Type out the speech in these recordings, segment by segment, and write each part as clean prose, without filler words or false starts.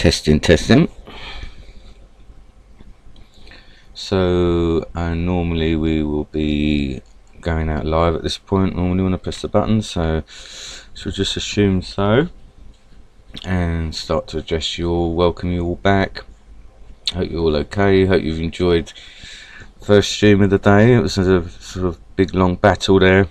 Testing, testing. So normally we will be going out live at this point normally when I press the button, so we'll just assume so and start to address you all, welcome you all back. Hope you're all okay, hope you've enjoyed the first stream of the day. It was a sort of big long battle there.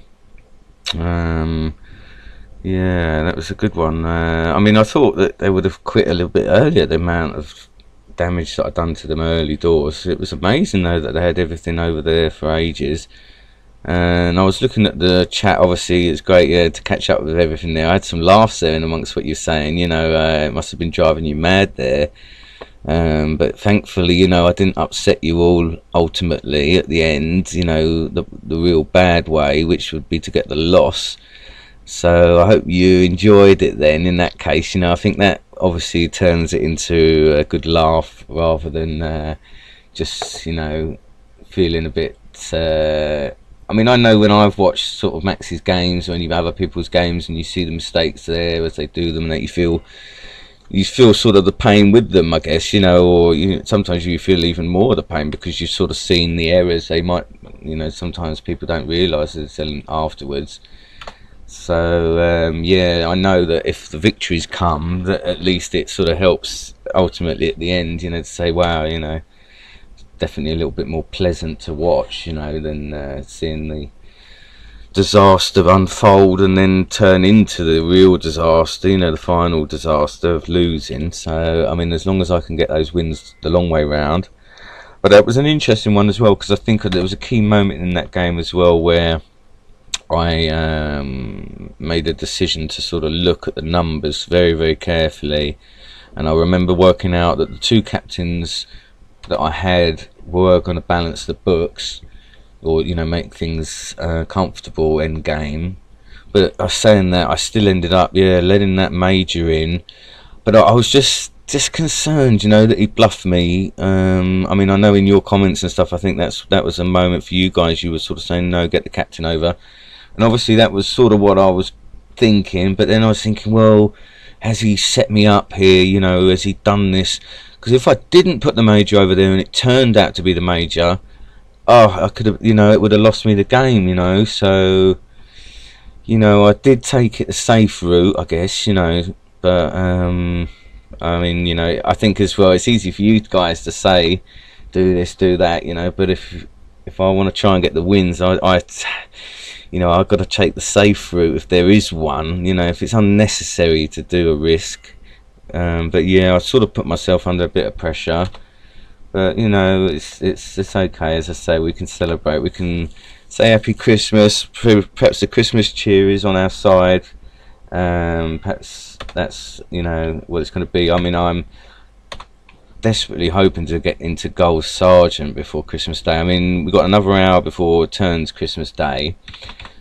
Yeah, that was a good one. I mean, I thought that they would have quit a little bit earlier, the amount of damage that I'd done to them early doors. It was amazing though that they had everything over there for ages. And I was looking at the chat, obviously it's great, yeah, to catch up with everything there. I had some laughs there in amongst what you're saying, you know, it must have been driving you mad there. But thankfully, you know, I didn't upset you all ultimately at the end, you know, the real bad way, which would be to get the loss. So I hope you enjoyed it then. In that case, you know, I think that obviously turns it into a good laugh rather than just, you know, feeling a bit I mean, I know when I've watched sort of Max's games or any other people's games and you see the mistakes there as they do them, that you feel sort of the pain with them, I guess, you know, or sometimes you feel even more of the pain because you've sort of seen the errors they might, you know, sometimes people don't realise it's afterwards. So yeah, I know that if the victories come, that at least it sort of helps ultimately at the end, you know, to say, wow, you know, it's definitely a little bit more pleasant to watch, you know, than seeing the disaster unfold and then turn into the real disaster, you know, the final disaster of losing. So I mean, as long as I can get those wins the long way round. But that was an interesting one as well, because I think there was a key moment in that game as well where I made a decision to sort of look at the numbers very, very carefully, and I remember working out that the two captains that I had were going to balance the books, or, you know, make things comfortable end game. But I was saying that I still ended up, yeah, letting that major in. But I was just concerned, you know, that he bluffed me. I mean, I know in your comments and stuff, I think that was a moment for you guys. You were sort of saying, no, get the captain over. And obviously that was sort of what I was thinking, but then I was thinking, well, has he set me up here, you know, has he done this? Because if I didn't put the major over there and it turned out to be the major, oh, I could have, you know, it would have lost me the game, you know. So, you know, I did take it the safe route, I guess, you know, but I mean, you know, I think as well, it's easy for you guys to say, do this, do that, you know, but if I want to try and get the wins, you know, I've got to take the safe route if there is one, you know, if it's unnecessary to do a risk. But yeah, I sort of put myself under a bit of pressure. But, you know, it's okay, as I say, we can celebrate. We can say Happy Christmas. Perhaps the Christmas cheer is on our side. Perhaps that's, you know, what it's going to be. I mean, I'm desperately hoping to get into Gold Sergeant before Christmas Day. I mean, we've got another hour before it turns Christmas Day.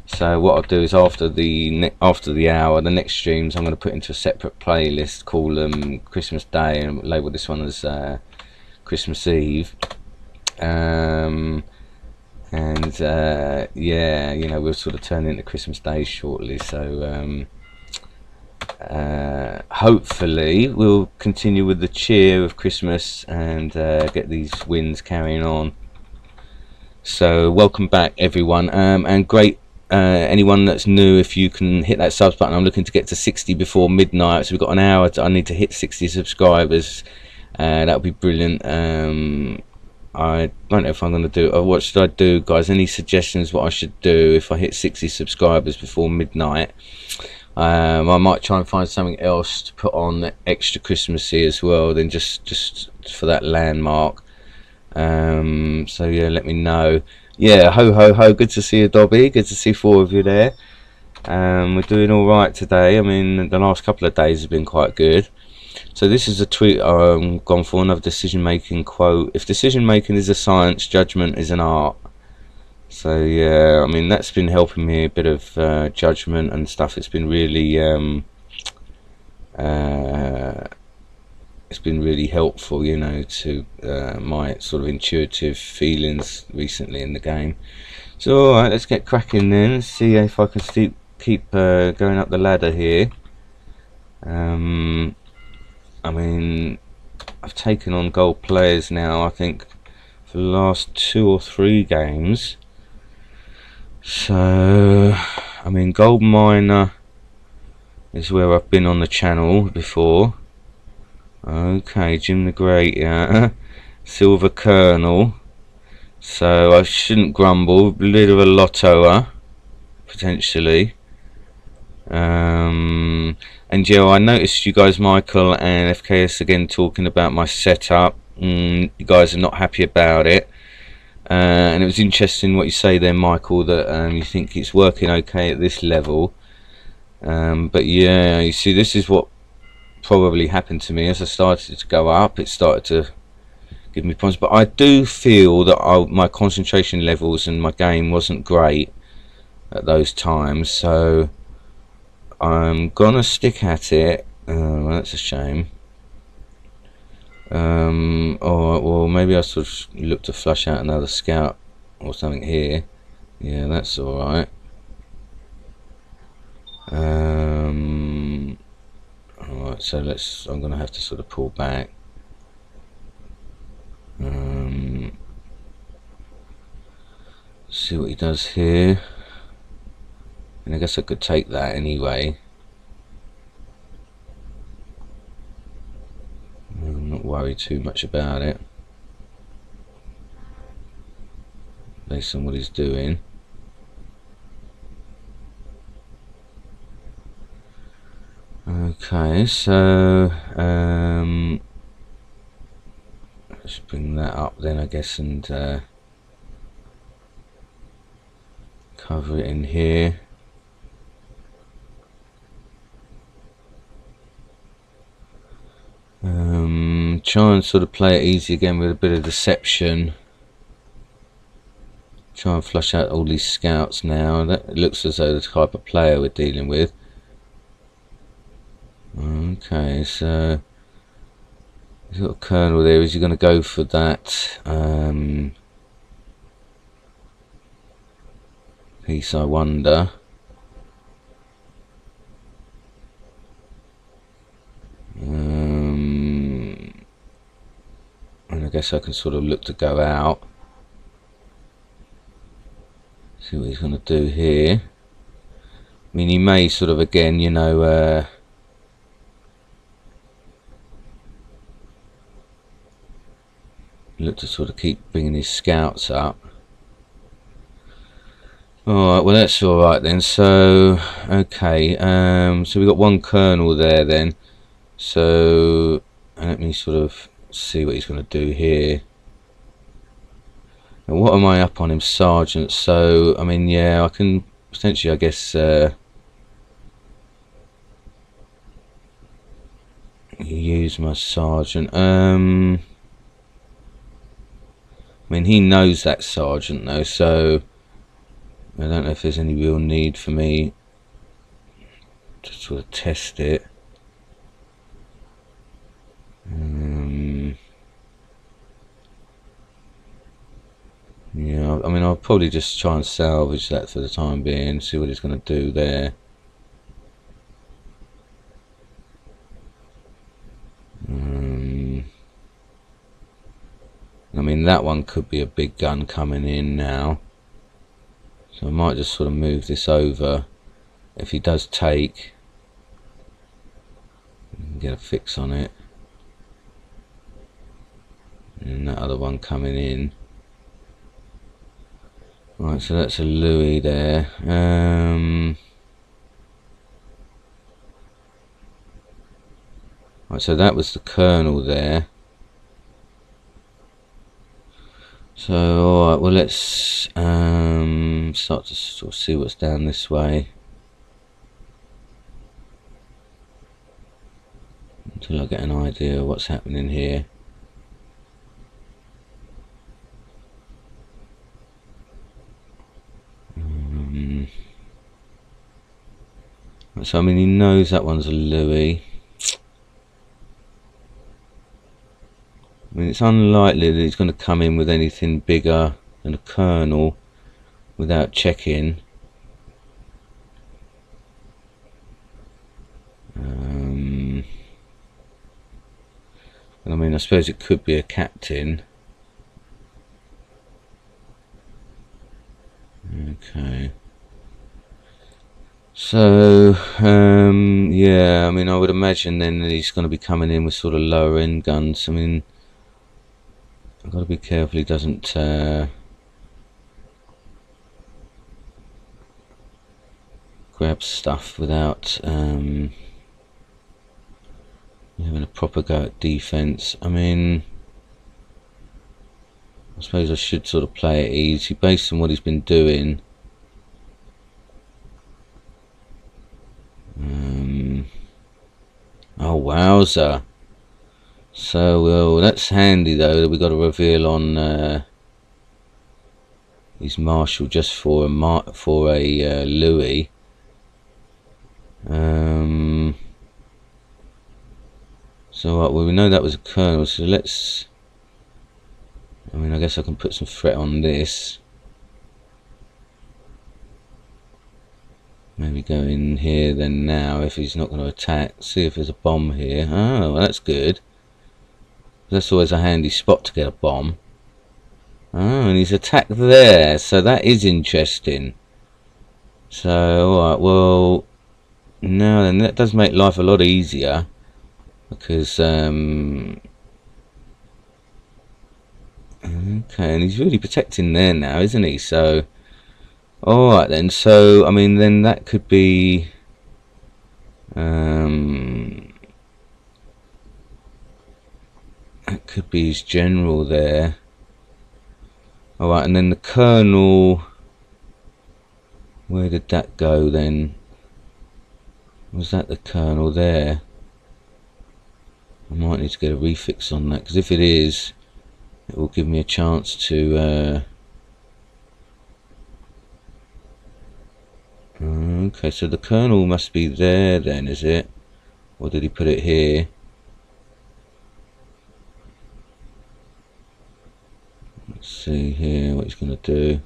So what I'll do is after the hour, the next streams I'm going to put into a separate playlist, call them Christmas Day, and label this one as Christmas Eve. And yeah, you know, we'll sort of turn into Christmas Day shortly. So hopefully we'll continue with the cheer of Christmas and get these wins carrying on. So welcome back everyone, and great, anyone that's new, if you can hit that subs button. I'm looking to get to 60 before midnight, so we've got an hour I need to hit 60 subscribers. That would be brilliant. I don't know if I'm going to do it. What should I do, guys? Any suggestions what I should do if I hit 60 subscribers before midnight? I might try and find something else to put on extra Christmassy as well, than just for that landmark. So yeah, let me know. Yeah, ho ho ho, good to see you, Dobby, good to see 4 of you there. We're doing alright today. I mean, the last couple of days have been quite good. So this is a tweet I've gone for, another decision making quote: if decision making is a science, judgment is an art. So yeah, I mean, that's been helping me a bit of judgment and stuff. It's been really helpful, you know, to my sort of intuitive feelings recently in the game. So alright, let's get cracking then. Let's see if I can keep going up the ladder here. I mean, I've taken on gold players now, I think, for the last 2 or 3 games. So, I mean, gold miner is where I've been on the channel before. Okay, Jim the Great, yeah. Silver Colonel. So I shouldn't grumble. A bit of a lottoer, potentially. And yeah, I noticed you guys, Michael and FKS, again talking about my setup. You guys are not happy about it. And it was interesting what you say there, Michael, that you think it's working okay at this level. But yeah, you see, this is what probably happened to me as I started to go up. It started to give me problems, but I do feel that my concentration levels and my game wasn't great at those times, so I'm gonna stick at it. Well, that's a shame. Or well, maybe I sort of look to flush out another scout or something here. Yeah, that's all right. Alright, so I'm gonna have to sort of pull back. See what he does here. And I guess I could take that anyway. I'm not worried too much about it, based on what he's doing. Okay, so let's bring that up then, I guess, and cover it in here. Try and sort of play it easy again with a bit of deception. Try and flush out all these scouts now. That looks as though the type of player we're dealing with. Okay, so he's got a colonel there. Is he going to go for that piece, I wonder? And I guess I can sort of look to go out. See what he's going to do here. I mean, he may sort of, again, you know, look to sort of keep bringing his scouts up. Alright, well that's alright then. So, okay, so we got one colonel there then. So, let me sort of see what he's going to do here. And what am I up on him? Sergeant. So, I mean, yeah, I can potentially, I guess, use my sergeant. I mean, he knows that sergeant though, so I don't know if there's any real need for me to sort of test it. Yeah, I mean, I'll probably just try and salvage that for the time being, see what he's going to do there. I mean, that one could be a big gun coming in now, so I might just sort of move this over. If he does take, get a fix on it. And that other one coming in. Right, so that's a Louis there. Right, so that was the colonel there. So, alright, well let's start to sort of see what's down this way. Until I get an idea of what's happening here. So I mean, he knows that one's a Louis. I mean, it's unlikely that he's going to come in with anything bigger than a colonel without checking. I mean, I suppose it could be a captain. Okay. So, yeah, I mean, I would imagine then that he's going to be coming in with sort of lower end guns. I mean, I've got to be careful he doesn't grab stuff without having a proper go at defence. I mean, I suppose I should sort of play it easy based on what he's been doing. Oh, wowza. So, well, that's handy though that we got a reveal on his Marshal just for a Louis. So well, we know that was a Colonel, so let's, I mean, I guess I can put some threat on this. Maybe go in here then now if he's not going to attack. See if there's a bomb here. Oh, well, that's good. That's always a handy spot to get a bomb. Oh, and he's attacked there, so that is interesting. So, alright, well, now then, that does make life a lot easier. Because, okay, and he's really protecting there now, isn't he? So, alright then, so, I mean, then that could be, that could be his general there. Alright, and then the Colonel, where did that go then? Was that the Colonel there? I might need to get a refix on that, because if it is, it will give me a chance to okay, so the Colonel must be there then, is it? Or did he put it here? Let's see here what he's going to do.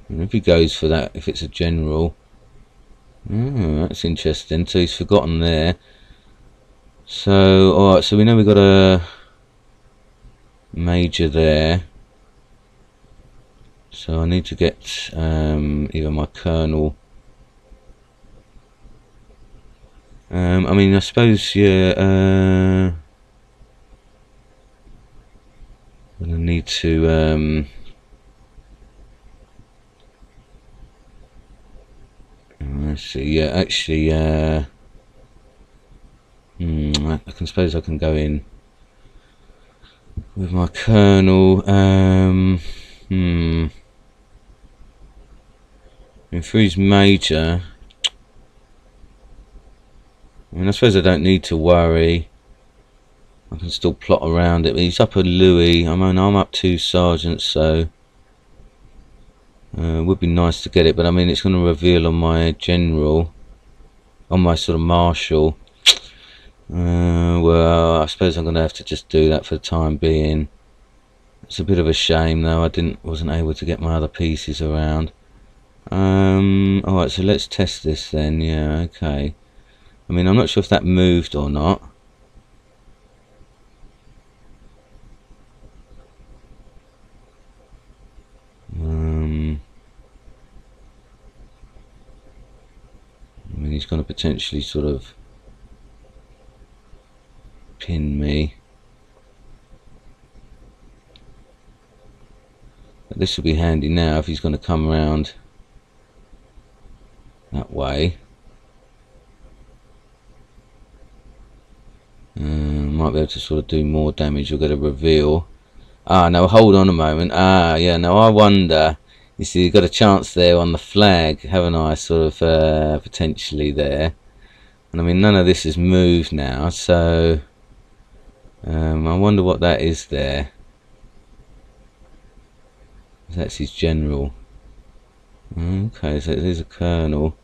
And if he goes for that, if it's a general, oh, that's interesting. So he's forgotten there. So, alright, so we know we've got a major there. So I need to get either my Colonel. I mean, I suppose, yeah, I'm gonna need to let's see, yeah, actually, I can suppose I can go in with my Colonel. And for his major, I mean, I suppose I don't need to worry. I can still plot around it. But he's up a Louis. I mean, I'm up 2 sergeants, so it would be nice to get it. But I mean, it's going to reveal on my general, on my sort of Marshal. Well, I suppose I'm going to have to just do that for the time being. It's a bit of a shame, though. Wasn't able to get my other pieces around. Alright, so let's test this then. Yeah, okay. I mean, I'm not sure if that moved or not. I mean, he's going to potentially sort of pin me. But this will be handy now if he's going to come around that way. Might be able to sort of do more damage. You'll get a reveal. Ah, no, hold on a moment. Ah, yeah, no, I wonder. You see, you've got a chance there on the flag, haven't I? Sort of potentially there. And I mean, none of this has moved now, so I wonder what that is there. That's his general. Okay, so there's a Colonel.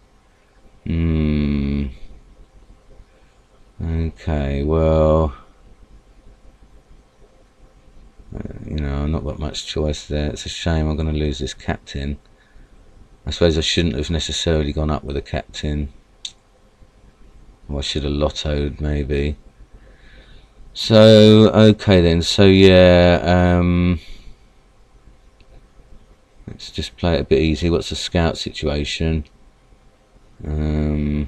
Okay, well, you know, I've not got much choice there. It's a shame I'm going to lose this captain. I suppose I shouldn't have necessarily gone up with a captain. Or I should have lottoed maybe. So okay then, so yeah, let's just play it a bit easy. What's the scout situation? So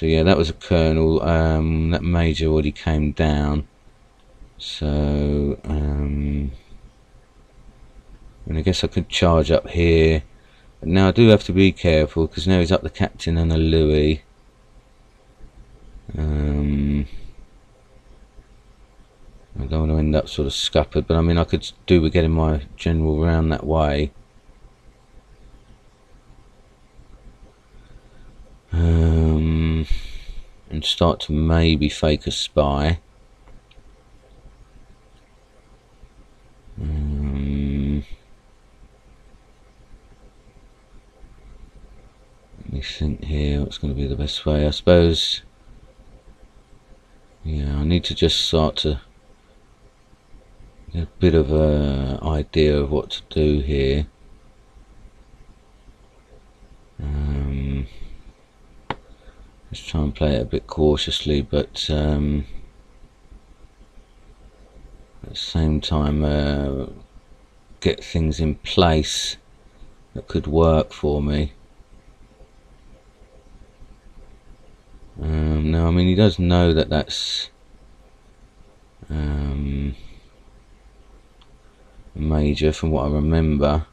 yeah, that was a colonel. That major already came down. So and I guess I could charge up here. But now I do have to be careful because now he's up the captain and a Louis. I don't want to end up sort of scuppered, but I mean I could do with getting my general round that way. And start to maybe fake a spy. Let me think here, what's going to be the best way? I suppose, yeah, I need to just start to get a bit of a idea of what to do here. Let's try and play it a bit cautiously, but at the same time get things in place that could work for me. Now, I mean, he does know that that's major from what I remember.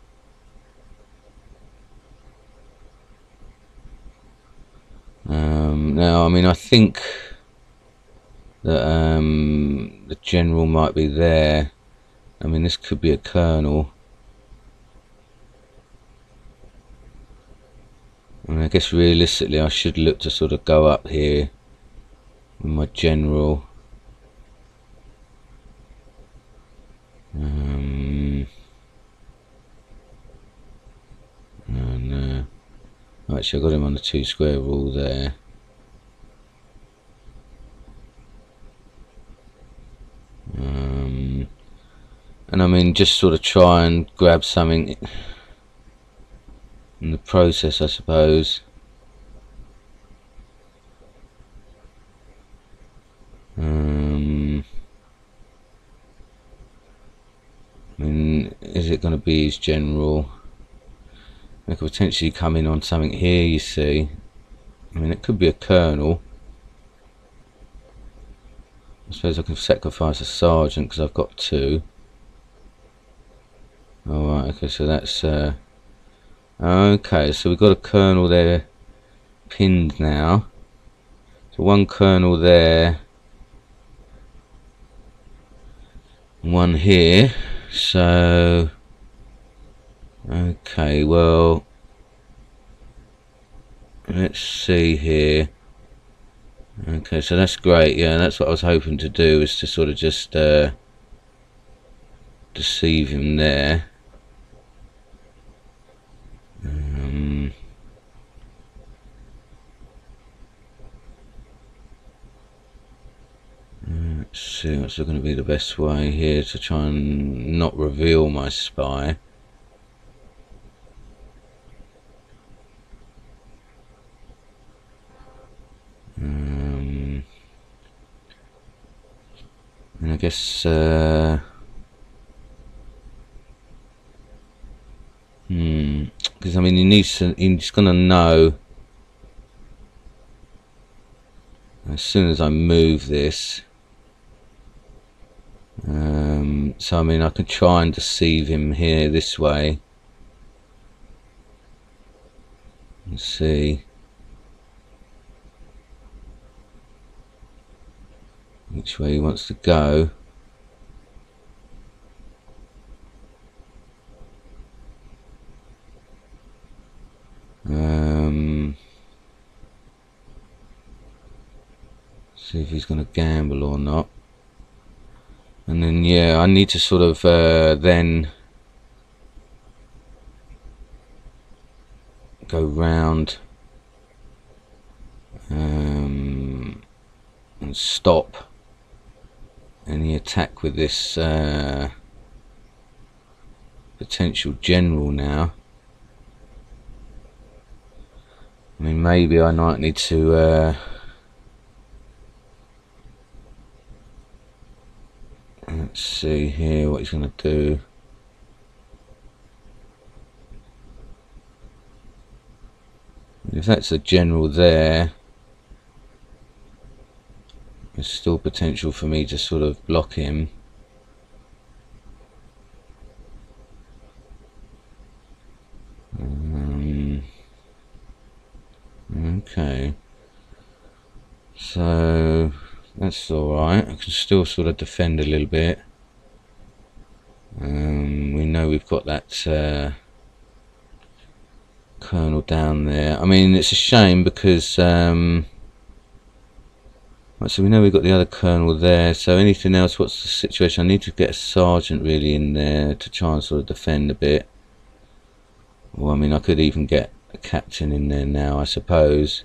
Now, I mean, I think that the general might be there. I mean, this could be a colonel. I mean, I guess realistically I should look to sort of go up here with my general. No. Actually, I got him on the 2 square rule there. And I mean, just sort of try and grab something in the process, I suppose. I mean, is it going to be his general? I could potentially come in on something here, you see. I mean, it could be a colonel. I suppose I can sacrifice a sergeant because I've got 2. Alright, okay, so that's okay, so we've got a colonel there pinned now. So 1 colonel there, 1 here. So okay, well, let's see here. Okay, so that's great. Yeah, that's what I was hoping to do, is to sort of just deceive him there. Let's see what's going to be the best way here to try and not reveal my spy. And I guess because I mean he's gonna know as soon as I move this. So I mean I can try and deceive him here this way. Let's see which way he wants to go. See if he's going to gamble or not. And then yeah, I need to sort of then go round and stop any attack with this potential general now. I mean, maybe I might need to let's see here what he's going to do. If that's a general there, there's still potential for me to sort of block him. Okay, so that's alright. I can still sort of defend a little bit. We know we've got that colonel down there. I mean, it's a shame because right, so we know we've got the other colonel there. So anything else? What's the situation? I need to get a sergeant really in there to try and sort of defend a bit. Well, I mean, I could even get a captain in there now, I suppose.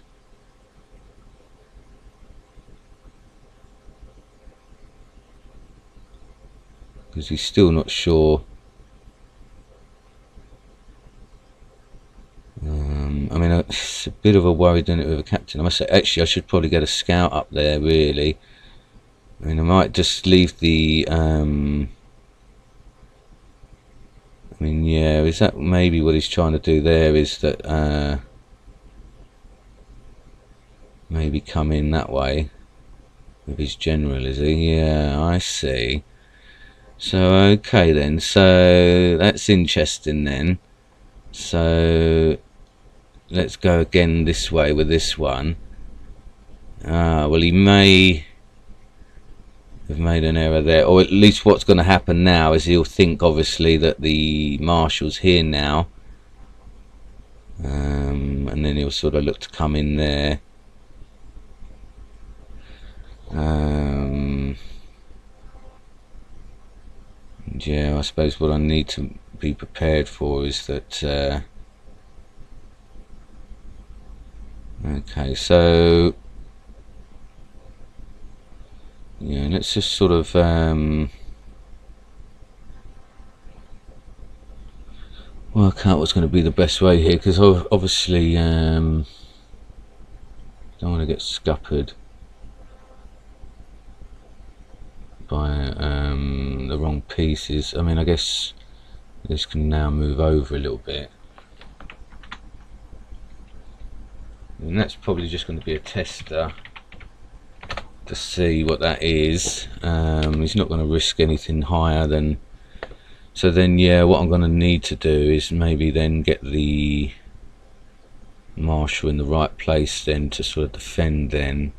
Because he's still not sure. I mean, it's a bit of a worry doing it with a captain. I must say, actually, I should probably get a scout up there, really. I mean, I might just leave the... I mean, yeah, is that maybe what he's trying to do there, is that... maybe come in that way with his general, is he? Yeah, I see. So, okay then, so that's interesting then. So... let's go again this way with this one. Well, he may have made an error there, or at least what's going to happen now is he'll think obviously that the marshal's here now, and then he'll sort of look to come in there. Yeah, I suppose what I need to be prepared for is that okay, so yeah, let's just sort of work out what's going to be the best way here, because obviously don't want to get scuppered by the wrong pieces. I mean, I guess this can now move over a little bit. And that's probably just going to be a tester to see what that is. He's not going to risk anything higher than... So then, yeah, what I'm going to need to do is maybe then get the marshal in the right place then to sort of defend then.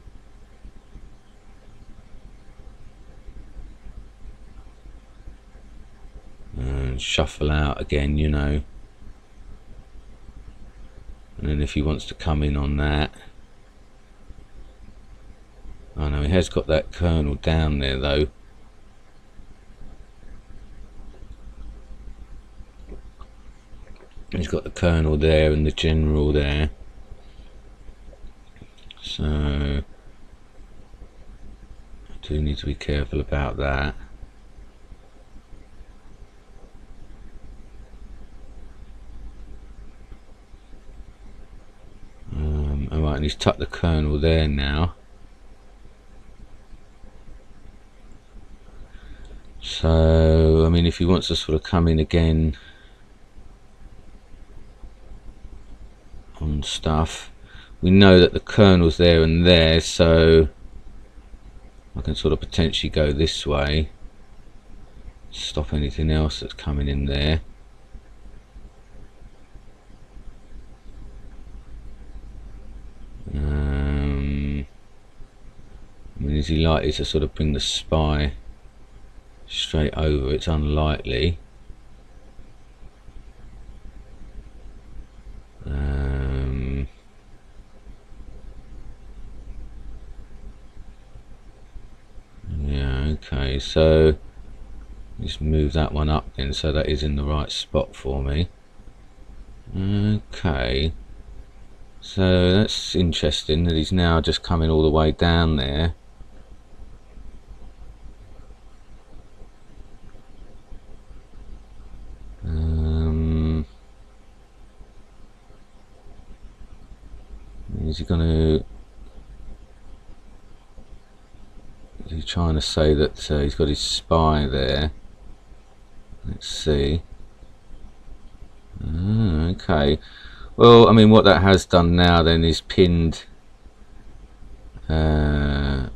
And shuffle out again, you know. And then if he wants to come in on that... Oh no, he has got that colonel down there though. He's got the colonel there and the general there. So I do need to be careful about that. Alright, and he's tucked the colonel there now. So, I mean, if he wants to sort of come in again on stuff, we know that the colonel's there and there, so I can sort of potentially go this way, stop anything else that's coming in there. I mean, is he likely to sort of bring the spy straight over? It's unlikely. Yeah, okay, so just move that one up then, so that is in the right spot for me. Okay, so that's interesting that he's now just coming all the way down there. Is he gonna... Is he trying to say that he's got his spy there? Let's see. Okay. Well, I mean, what that has done now then is pinned... I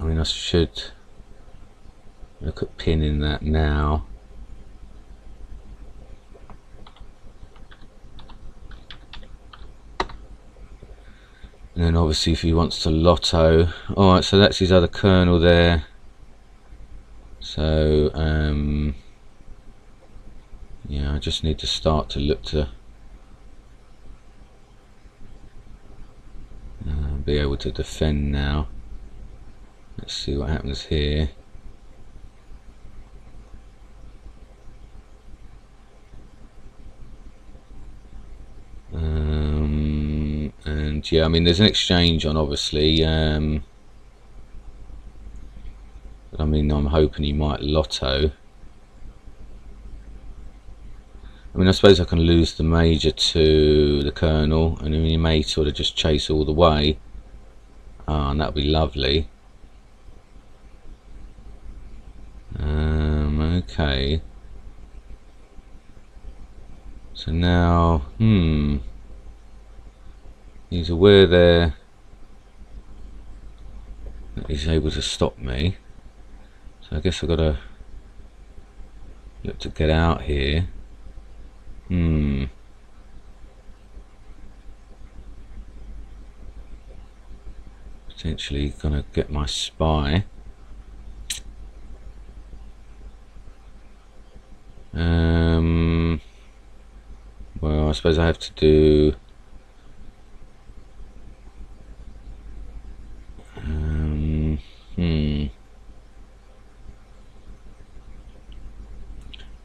mean, I should look at pinning that now. And then obviously if he wants to lotto... Alright, so that's his other kernel there. So, yeah, I just need to start to look to be able to defend now. Let's see what happens here. And yeah, I mean, there's an exchange on, obviously. But I mean, I'm hoping he might lotto. I mean, I suppose I can lose the major to the colonel, and he may sort of just chase all the way. And that would be lovely. Okay. So now, he's aware there that he's able to stop me. So I guess I've got to look to get out here. Potentially gonna get my spy. Well, I suppose I have to do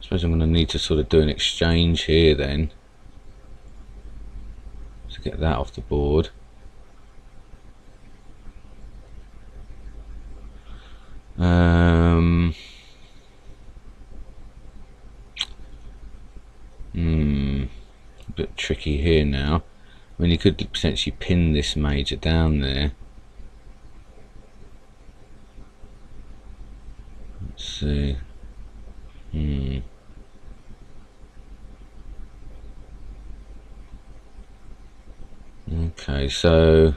I suppose I'm going to need to sort of do an exchange here then to get that off the board. A bit tricky here now. I mean, you could potentially pin this major down there. Let's see. Okay, so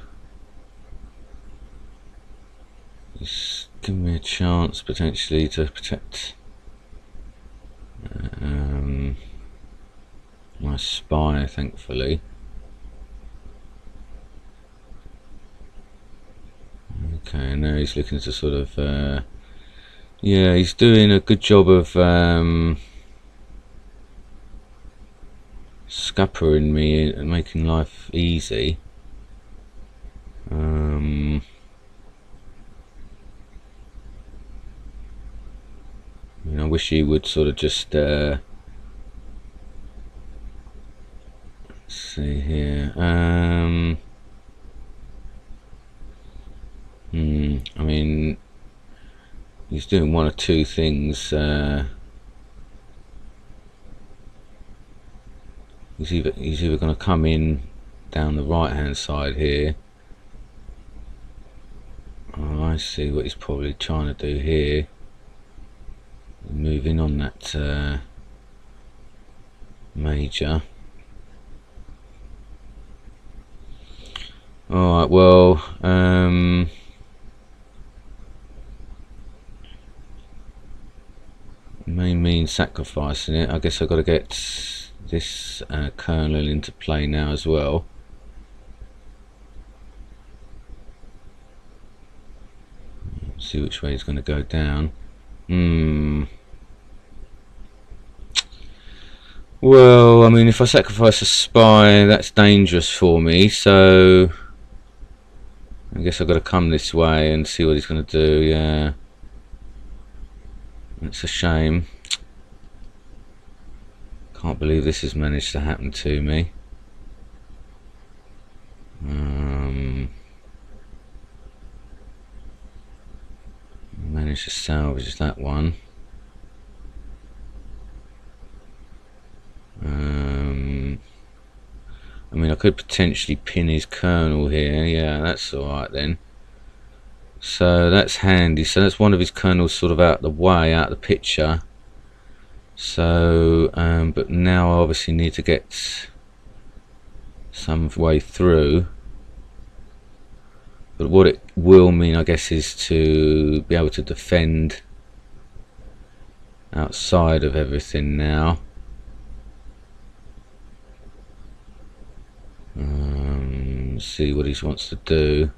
just give me a chance potentially to protect my spy, thankfully. Okay, now he's looking to sort of yeah, he's doing a good job of scuppering me and making life easy. I wish he would sort of just let's see here. I mean, he's doing one or two things. He's either going to come in down the right hand side here. Oh, I see what he's probably trying to do here. Move in on that major. Alright, well, may mean sacrificing it. I guess I've got to get this kernel into play now as well. Let's see which way he's going to go down. Well, I mean, if I sacrifice a spy, that's dangerous for me, so I guess I've got to come this way and see what he's going to do. Yeah, it's a shame. Can't believe this has managed to happen to me. Managed to salvage that one. I mean, I could potentially pin his colonel here. Yeah, that's alright then. So that's handy. So that's one of his colonels sort of out the way, out of the picture. So, but now I obviously need to get some way through. But what it will mean, I guess, is to be able to defend outside of everything now. See what he wants to do.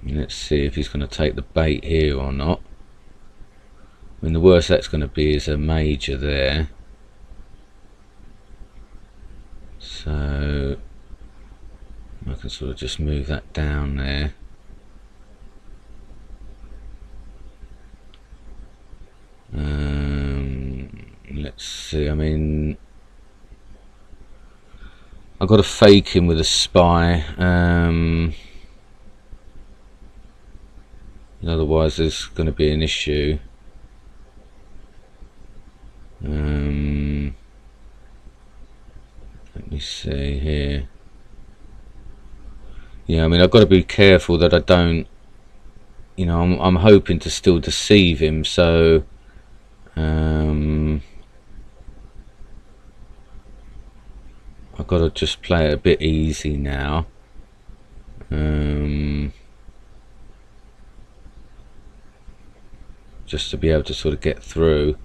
Let's see if he's going to take the bait here or not. I mean, the worst that's going to be is a major there. So I can sort of just move that down there. Let's see, I mean, I've got to fake him with a spy. Otherwise there's going to be an issue. Let me see here. Yeah, I mean, I've got to be careful that I don't, you know, I'm hoping to still deceive him, so I've got to just play it a bit easy now. Just to be able to sort of get through.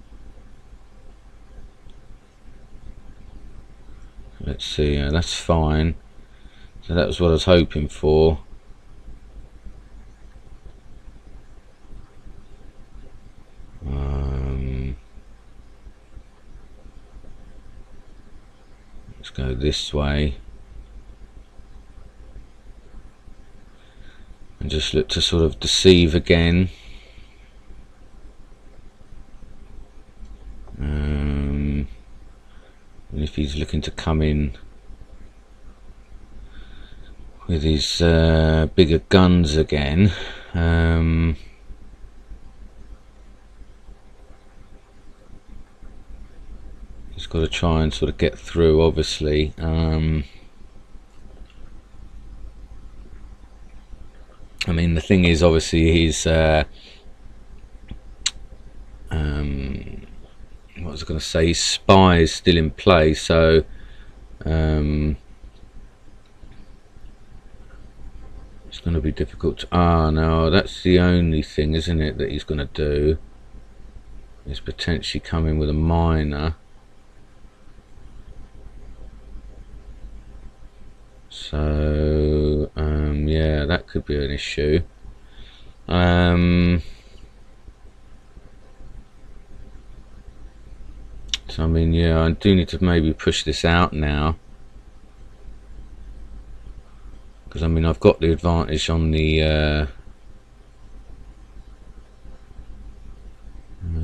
Let's see, yeah, that's fine. So that was what I was hoping for. Let's go this way. And just look to sort of deceive again. And if he's looking to come in with his bigger guns again, he's got to try and sort of get through, obviously. I mean, the thing is, obviously, he's what was I going to say? His spy is still in play, so it's going to be difficult. No, that's the only thing, isn't it, that he's going to do? Is potentially come in with a miner. So yeah, that could be an issue. So I mean, yeah, I do need to maybe push this out now, because I mean, I've got the advantage on the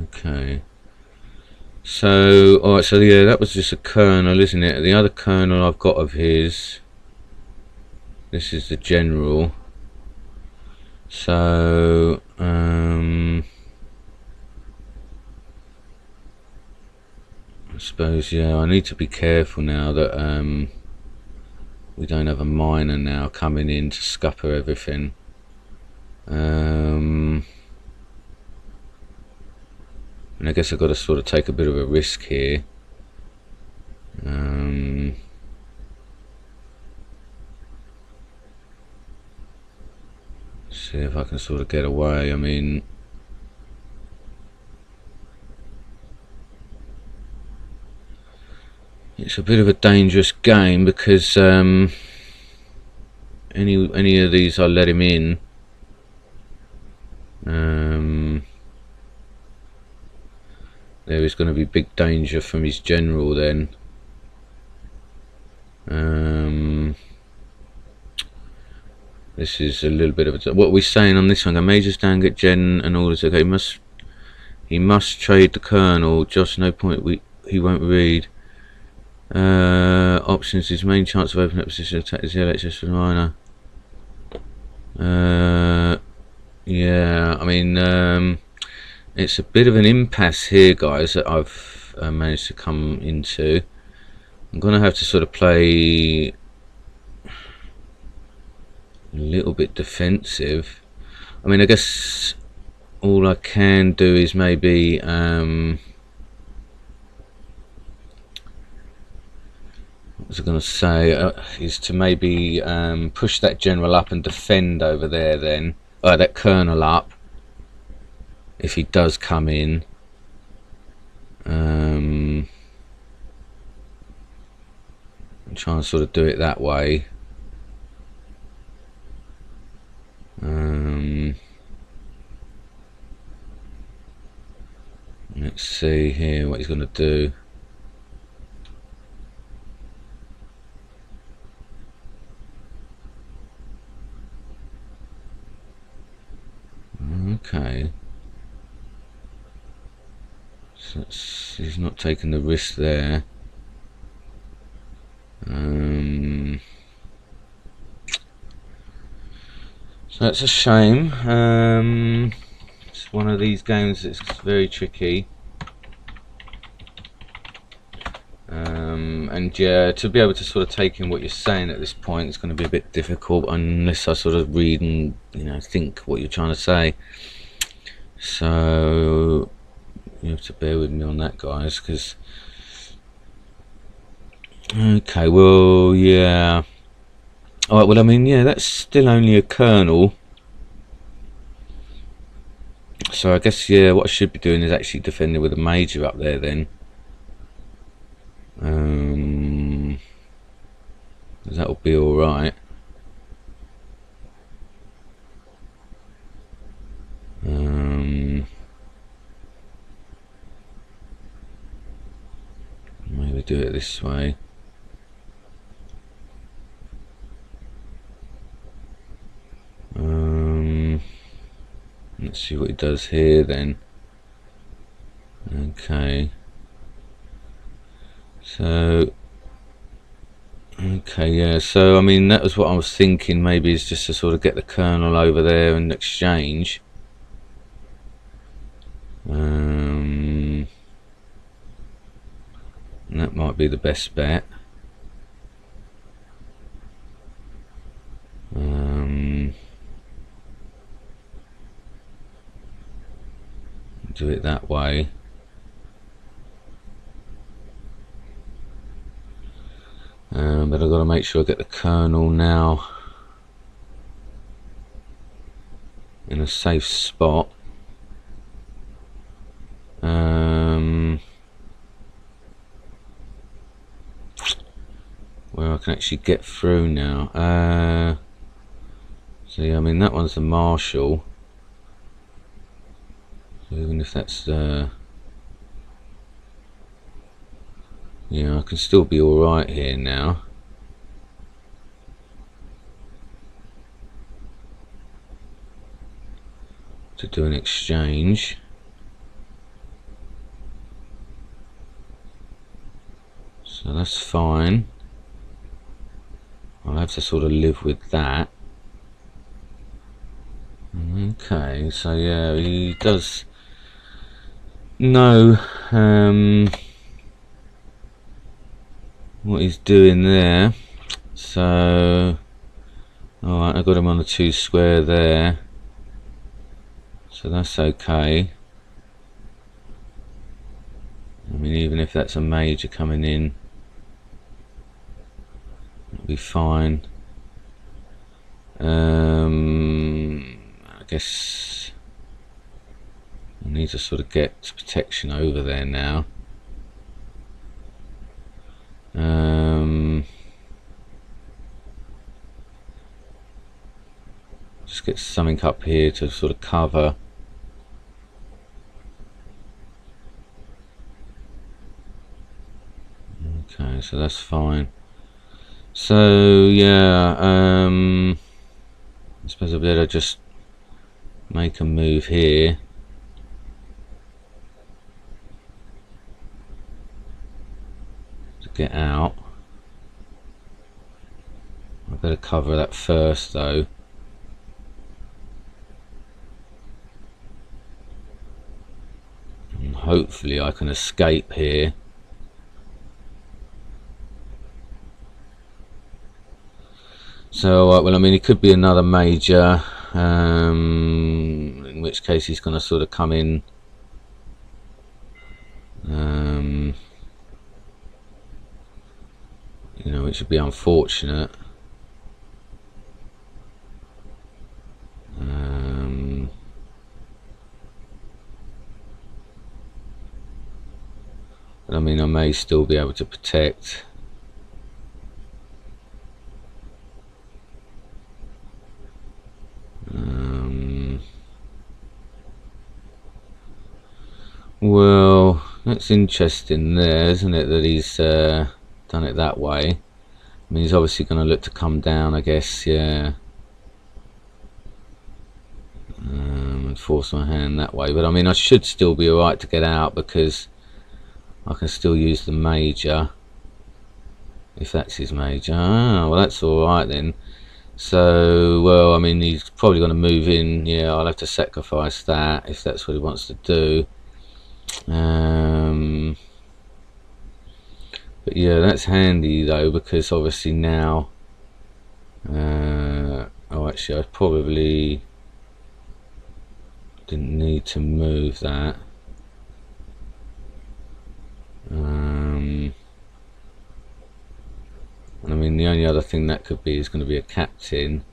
okay. So alright, so yeah, that was just a colonel, isn't it? The other colonel I've got of his, this is the general. So I suppose, yeah, I need to be careful now that we don't have a miner now coming in to scupper everything. And I guess I've got to sort of take a bit of a risk here. See if I can sort of get away. I mean, it's a bit of a dangerous game, because any of these I let him in, there is going to be big danger from his general then. This is a little bit of a, what are we saying on this one? Majors down, get gen and orders. Okay, he must trade the colonel. Just no point he won't read. Options, his main chance of opening up position attack is the LHS for the miner. Yeah, I mean, it's a bit of an impasse here, guys, that I've managed to come into. I'm gonna have to sort of play a little bit defensive. I mean, I guess all I can do is maybe what was I going to say, is to maybe push that general up and defend over there then, that colonel up, if he does come in. And try and sort of do it that way. Let's see here what he's going to do. Okay. So he's not taking the risk there. So that's a shame. It's one of these games that's very tricky. And yeah, to be able to sort of take in what you're saying at this point, it's going to be a bit difficult unless I sort of read and, you know, think what you're trying to say. So you have to bear with me on that, guys, because okay, well, yeah. Alright, well, I mean, yeah, that's still only a kernel. So I guess, yeah, what I should be doing is actually defending with a major up there then. That'll be alright. Maybe do it this way. Let's see what he does here then. Okay. So, okay, yeah, so I mean, that was what I was thinking, maybe, is just to sort of get the colonel over there and exchange. And that might be the best bet. Do it that way. But I've got to make sure I get the colonel now in a safe spot. Where I can actually get through now. See, I mean, that one's the marshal. So even if that's yeah, I can still be alright here now. To do an exchange. So that's fine. I'll have to sort of live with that. Okay, so yeah, he does know what he's doing there. So, alright, I got him on the 2 square there. So that's okay. I mean, even if that's a major coming in, it'll be fine. I guess I need to sort of get protection over there now. Just get something up here to sort of cover. Okay, so that's fine. So yeah, I suppose I better just make a move here. To get out. I better cover that first though. hopefully I can escape here. So, well, I mean, it could be another major, in which case he's going to sort of come in. You know, which would be unfortunate. But I mean, I may still be able to protect. Well, that's interesting there, isn't it, that he's done it that way. I mean, he's obviously going to look to come down, I guess, yeah. And force my hand that way. But I mean, I should still be alright to get out, because I can still use the major, if that's his major. Ah, well, that's alright then. So, well, I mean, he's probably going to move in. Yeah, I'll have to sacrifice that if that's what he wants to do. But yeah, that's handy though, because obviously now oh, actually I probably didn't need to move that. And I mean, the only other thing that could be is going to be a captain.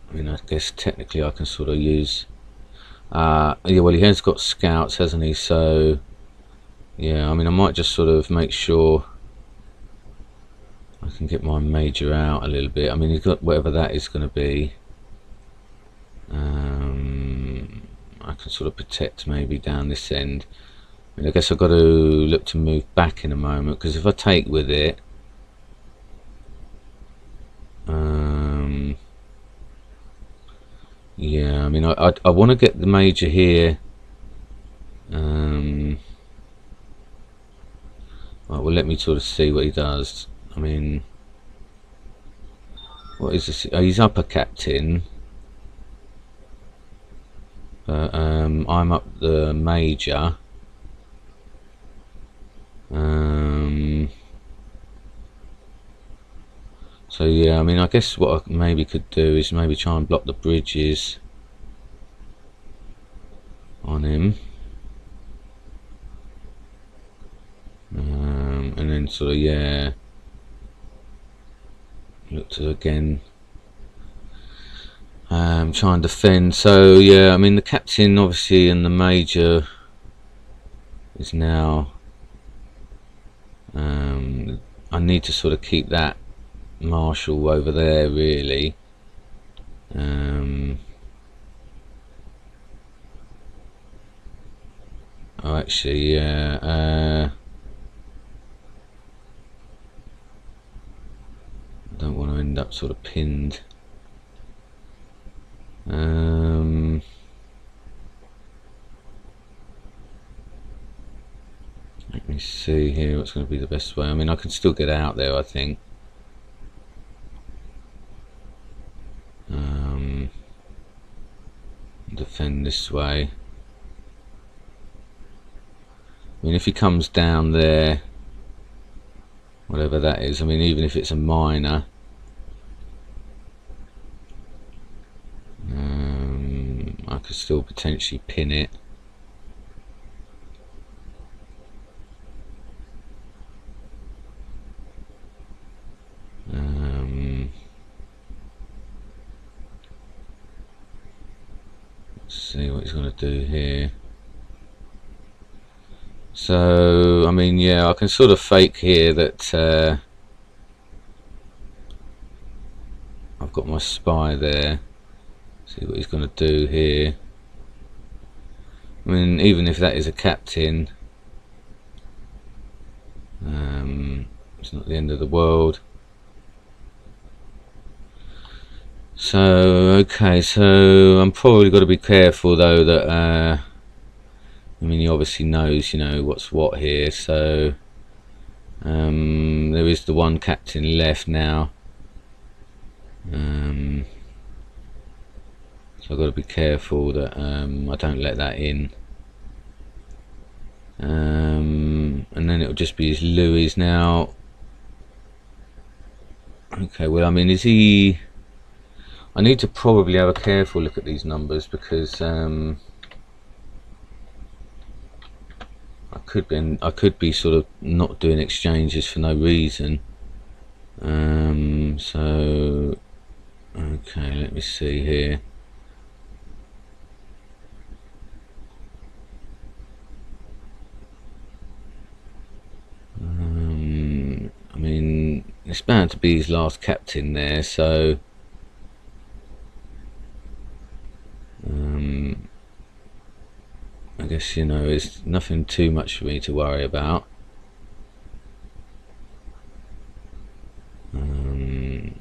I mean, I guess technically I can sort of use yeah, well, he has got scouts, hasn't he? So yeah, I mean, I might just sort of make sure I can get my major out a little bit. I mean, he's got whatever that is going to be. I can sort of protect maybe down this end. I mean, I guess I've got to look to move back in a moment, because if I take with it, yeah, I mean, I want to get the major here. Right, well, let me sort of see what he does. I mean, what is this? Oh, he's up a captain. I'm up the major. So yeah, I mean, I guess what I maybe could do is maybe try and block the bridges on him, and then sort of, yeah, look to again try and defend. So yeah, I mean, the captain obviously and the major is now, I need to sort of keep that marshal over there really. Oh, actually, yeah, I don't want to end up sort of pinned. Let me see here what's going to be the best way. I mean, I can still get out there, I think. Defend this way. I mean, if he comes down there, whatever that is, I mean, even if it's a minor, I could still potentially pin it. Let's see what he's going to do here. So, I mean, yeah, I can sort of fake here that I've got my spy there. See what he's going to do here. I mean, even if that is a captain, it's not the end of the world. So, okay, so I'm probably got to be careful though that, I mean, he obviously knows, you know, what's what here, so there is the one captain left now. So I've got to be careful that I don't let that in. And then it'll just be his Louis now. Okay, well, I mean, is he... I need to probably have a careful look at these numbers, because I could be sort of not doing exchanges for no reason. So okay, let me see here. I mean, it's bound to be his last captain there, so I guess, you know, it's nothing too much for me to worry about. I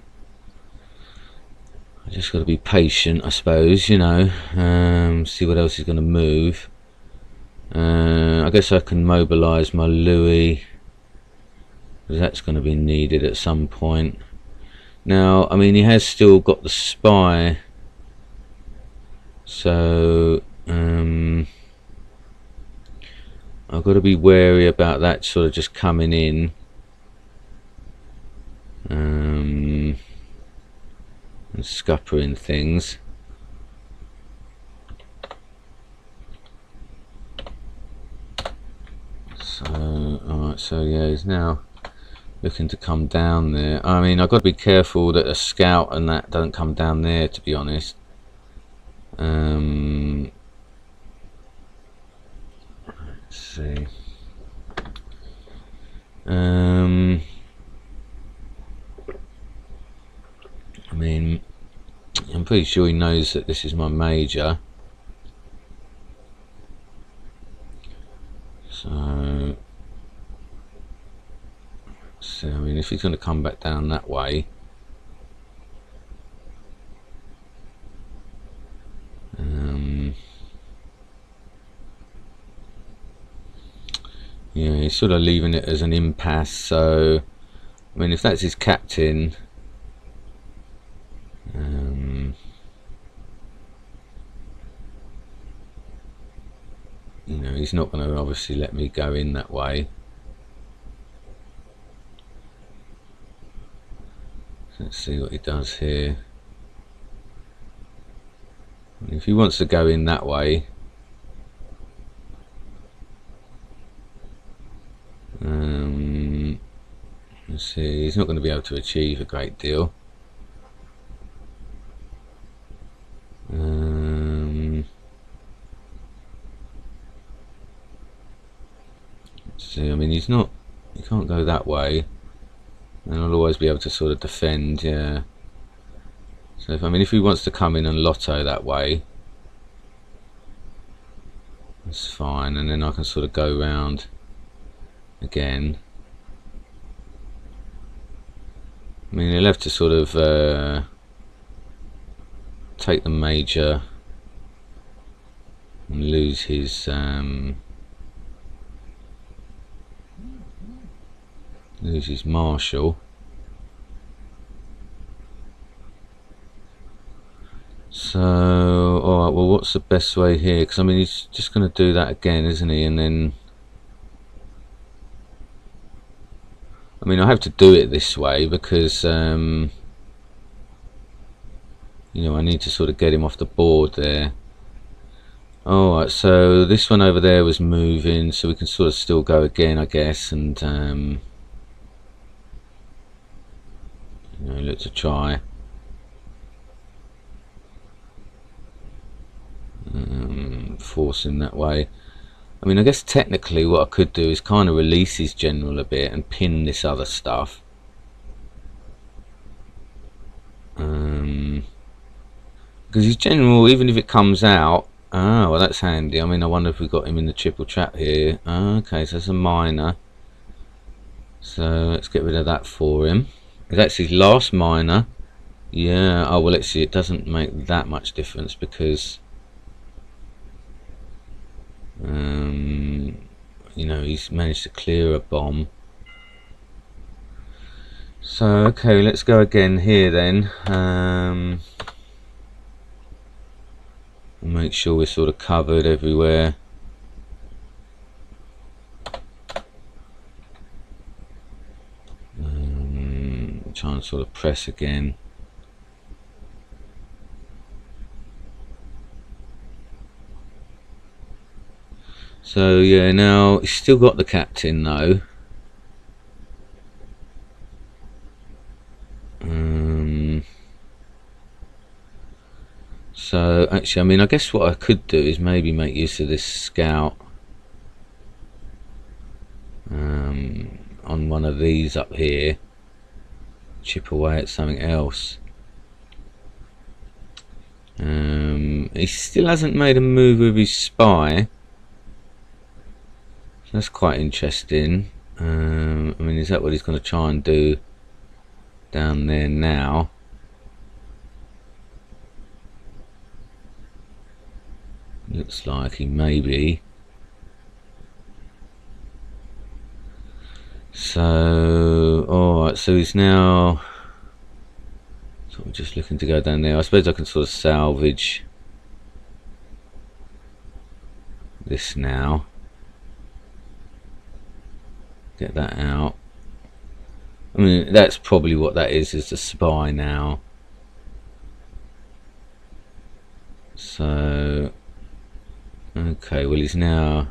just got to be patient, I suppose, you know, see what else is going to move. I guess I can mobilise my Louis, because that's going to be needed at some point. Now, I mean, he has still got the spy, so I've got to be wary about that sort of just coming in. And scuppering things. So, alright, so yeah, he's now looking to come down there. I mean, I've got to be careful that a scout and that don't come down there, to be honest. Let's see. I mean, I'm pretty sure he knows that this is my major. So I mean, if he's going to come back down that way, yeah, he's sort of leaving it as an impasse. So I mean, if that's his captain, you know, he's not going to obviously let me go in that way. Let's see what he does here. If he wants to go in that way, let's see, he's not going to be able to achieve a great deal. Let's see, I mean, he can't go that way, and I'll always be able to sort of defend, yeah. So if he wants to come in and lotto that way, that's fine, and then I can sort of go round again. I mean, he'll have to sort of take the major and lose his marshal. So, alright, well, what's the best way here? Because I mean, he's just going to do that again, isn't he? And then, I mean, I have to do it this way because you know, I need to sort of get him off the board there. Alright, so this one over there was moving, so we can sort of still go again, I guess, and you know, look to try. Force him that way. I mean, I guess technically what I could do is kind of release his general a bit and pin this other stuff. Because his general, even if it comes out, oh, well, that's handy. I mean, I wonder if we got him in the triple trap here. Okay, so that's a minor. So let's get rid of that for him. That's his last minor. Yeah, oh, well, let's see. It doesn't make that much difference because you know, he's managed to clear a bomb. So okay, let's go again here then. make sure we're sort of covered everywhere. Try and sort of press again. So yeah, now he's still got the captain though. So actually, I mean, I guess what I could do is maybe make use of this scout on one of these up here, chip away at something else. He still hasn't made a move with his spy, so that's quite interesting. I mean, is that what he's going to try and do down there now? Looks like he may be. So, alright, so he's now sort of just looking to go down there. I suppose I can sort of salvage this now. Get that out. I mean, that's probably what that is the spy now. So, okay, well, he's now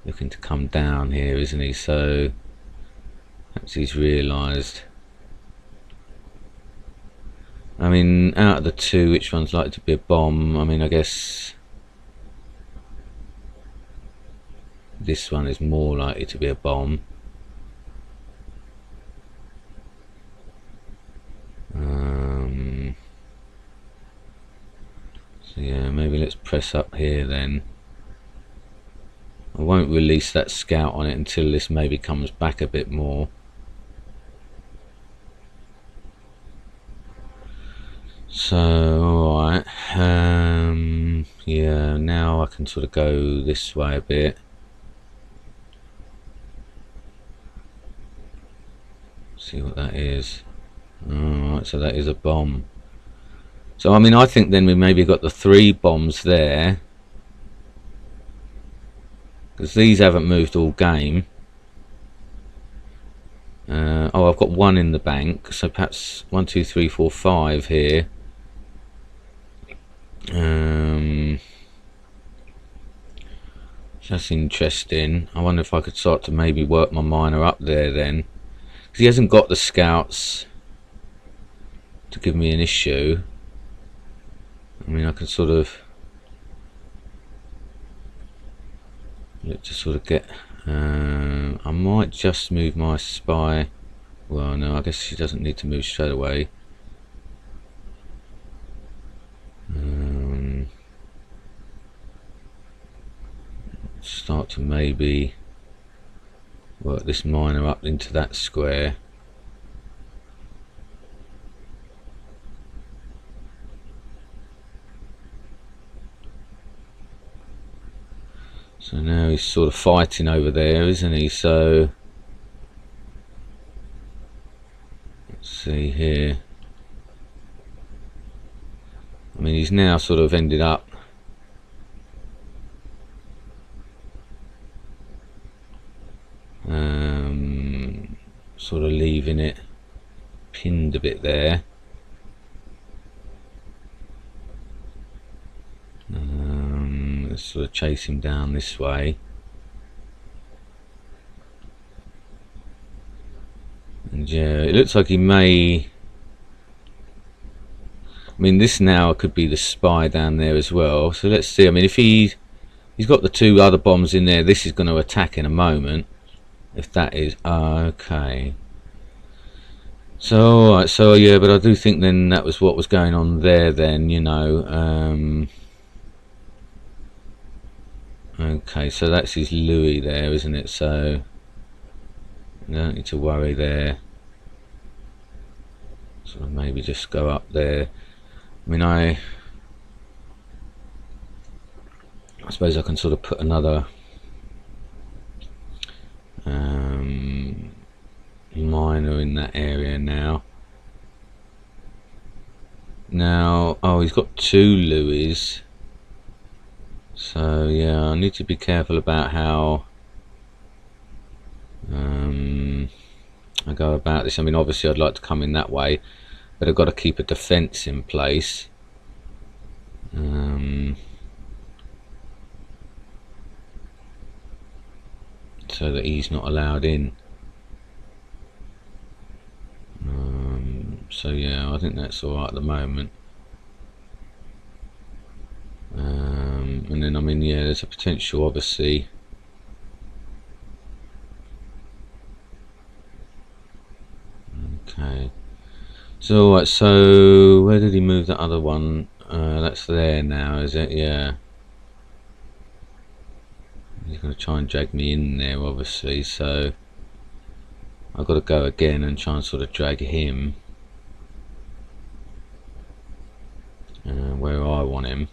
looking to come down here, isn't he? So perhaps he's realised. I mean, out of the two, which one's likely to be a bomb? I mean, I guess this one is more likely to be a bomb. So yeah, maybe let's press up here then. I won't release that scout on it until this maybe comes back a bit more. So, alright, yeah, now I can sort of go this way a bit. See what that is. Alright, so that is a bomb. So, I mean, I think then we maybe got the 3 bombs there, because these haven't moved all game. Oh, I've got 1 in the bank, so perhaps 1, 2, 3, 4, 5 here. That's interesting. I wonder if I could start to maybe work my miner up there then, because he hasn't got the scouts to give me an issue. I mean, I can sort of look to sort of get. I might just move my spy. Well, no, I guess she doesn't need to move straight away. Start to maybe work this miner up into that square. So now he's sort of fighting over there, isn't he? So let's see here. I mean, he's now sort of ended up sort of leaving it pinned a bit there. Let's sort of chase him down this way. And yeah, it looks like he may. I mean, this now could be the spy down there as well. So let's see. I mean, if he's got the 2 other bombs in there, this is going to attack in a moment. If that is okay. So alright, so yeah, but I do think then that was what was going on there then, you know. Okay, so that's his Louis there, isn't it? So I don't need to worry there. So maybe just go up there. I mean, I suppose I can sort of put another miner in that area now. Oh, he's got 2 Louis. So yeah, I need to be careful about how I go about this. I mean, obviously I'd like to come in that way, but I've got to keep a defence in place. So that he's not allowed in. So yeah, I think that's alright at the moment. And then I mean, yeah, there's a potential, obviously. Okay. So alright, so where did he move that other one? That's there now, is it? Yeah. He's going to try and drag me in there, obviously, so I've got to go again and try and sort of drag him where I want him.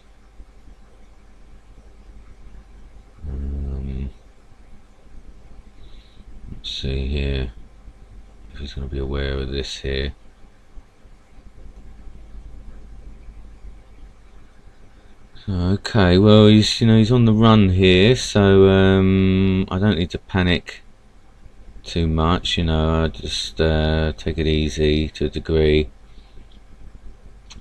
Let's see here if he's going to be aware of this here. Okay, well, he's on the run here, so I don't need to panic too much. I just take it easy to a degree.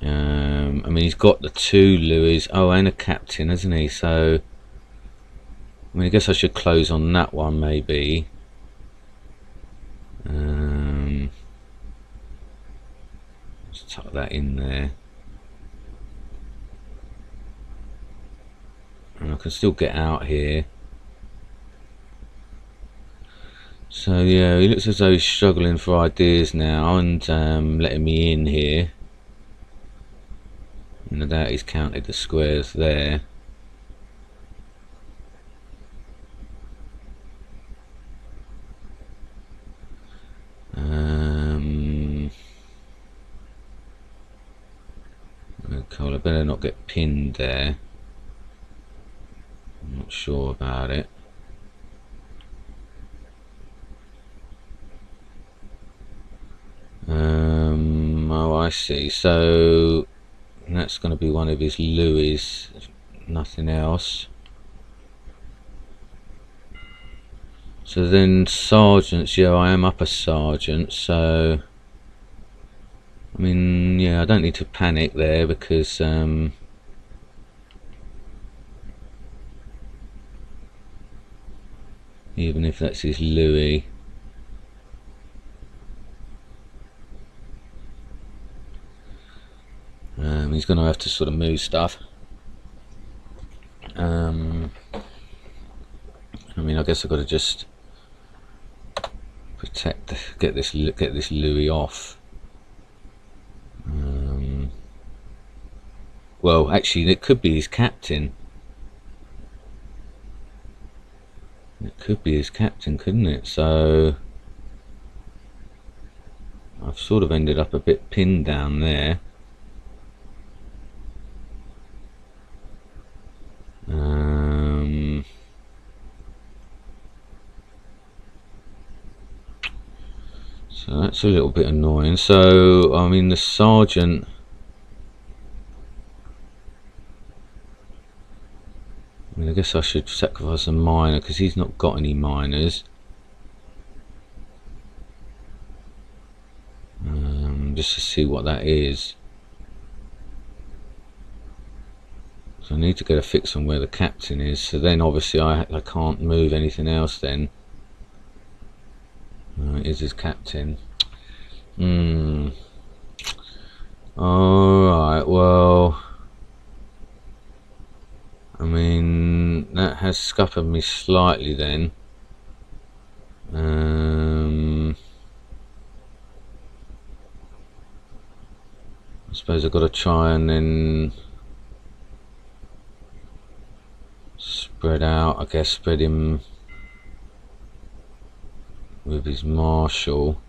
I mean, he's got the 2 Louis, and a captain, hasn't he? So I mean, I guess I should close on that one maybe. Let's tuck that in there. And I can still get out here. So yeah, he looks as though he's struggling for ideas now and letting me in here. No doubt he's counted the squares there. Okay, well, I better not get pinned there. I'm not sure about it. Oh, I see. So that's going to be one of his Louis, nothing else. So then sergeants, yeah, I am up a sergeant, so I mean, yeah, I don't need to panic there because even if that's his Louis, he's going to have to sort of move stuff. I mean, I guess I've got to just get this Louis off. Well, actually, it could be his captain. It could be his captain, couldn't it? So I've sort of ended up a bit pinned down there. So that's a little bit annoying. So I mean, the sergeant, I mean, I guess I should sacrifice a miner because he's not got any miners. Just to see what that is. So I need to get a fix on where the captain is. So then obviously I can't move anything else then. Is his captain. Alright, well, I mean, that has scuppered me slightly then. I suppose I've got to try and then spread out, I guess, spread him with his marshal.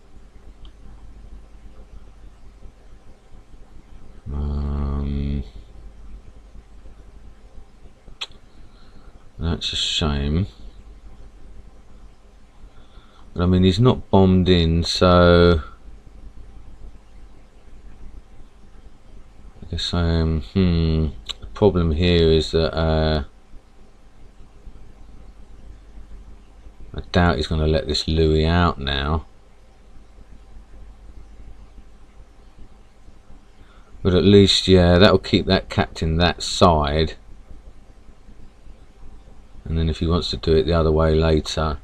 That's a shame. But I mean, he's not bombed in, so I guess I am. The problem here is that I doubt he's going to let this Louis out now. But at least, yeah, that'll keep that captain that side. And then if he wants to do it the other way later,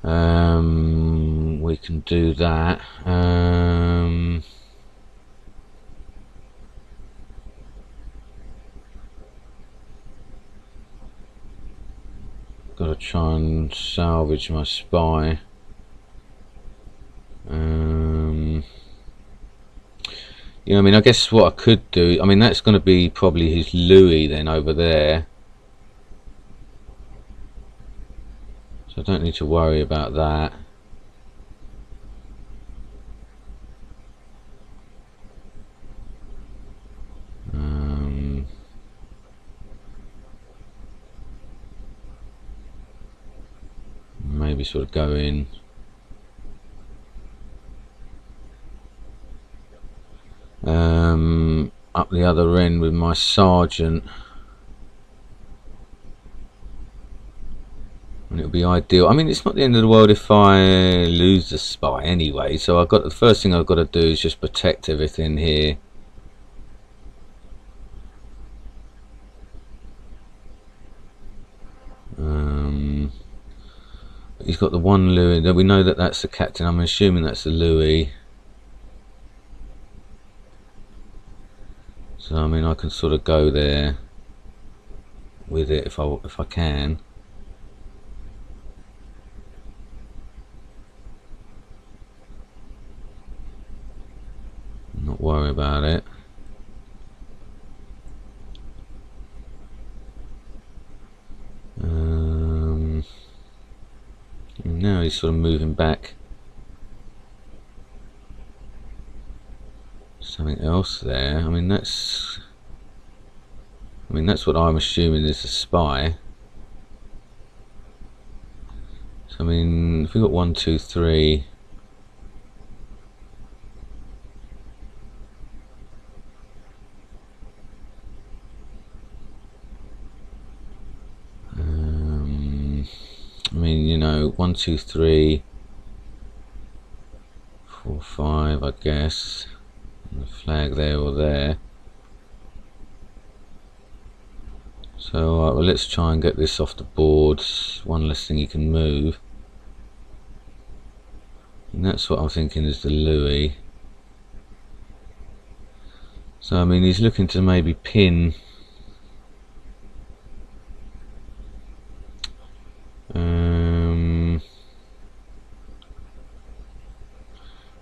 we can do that. Got to try and salvage my spy. You know, I mean, I guess what I could do, I mean, that's going to be probably his Louis then over there. So I don't need to worry about that. Maybe sort of go in. Up the other end with my sergeant, and it'll be ideal. I mean, it's not the end of the world if I lose the spy anyway, so I've got, the first thing I've got to do is just protect everything here. He's got the one Louis, we know that that's the captain, I'm assuming that's the Louis. So I mean, I can sort of go there with it if I can. Not worry about it. Now he's sort of moving back. Something else there. I mean that's what I'm assuming is a spy. So I mean, if we got 1, 2, 3. I mean, you know, 1, 2, 3, 4, 5, I guess. And the flag there or there. So, alright, well, let's try and get this off the board. One less thing he can move. And that's what I'm thinking is the Louis. So, I mean, he's looking to maybe pin.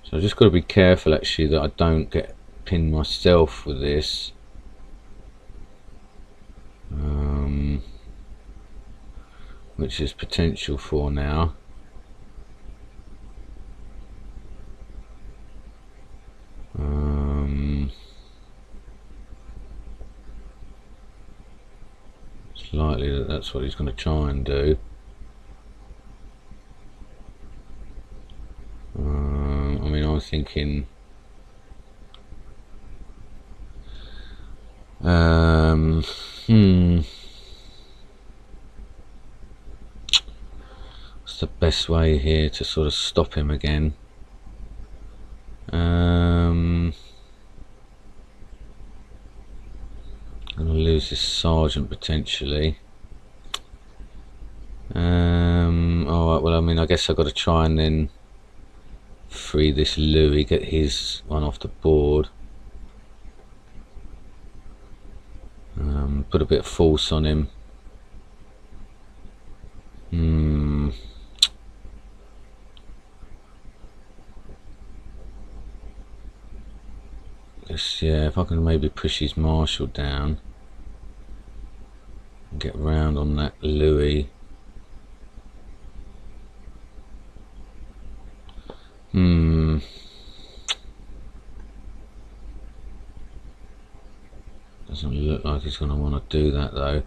So I just got to be careful actually that I don't get pinned myself with this. Which is potential for now. It's likely that that's what he's going to try and do. I mean, I'm thinking what's the best way here to sort of stop him again? I'm gonna lose this sergeant potentially. Alright, well, I mean, I guess I've got to try and then free this Louis, get his one off the board. Put a bit of force on him. Guess, yeah, if I can maybe push his marshal down and get round on that Louis. Doesn't look like he's going to want to do that though.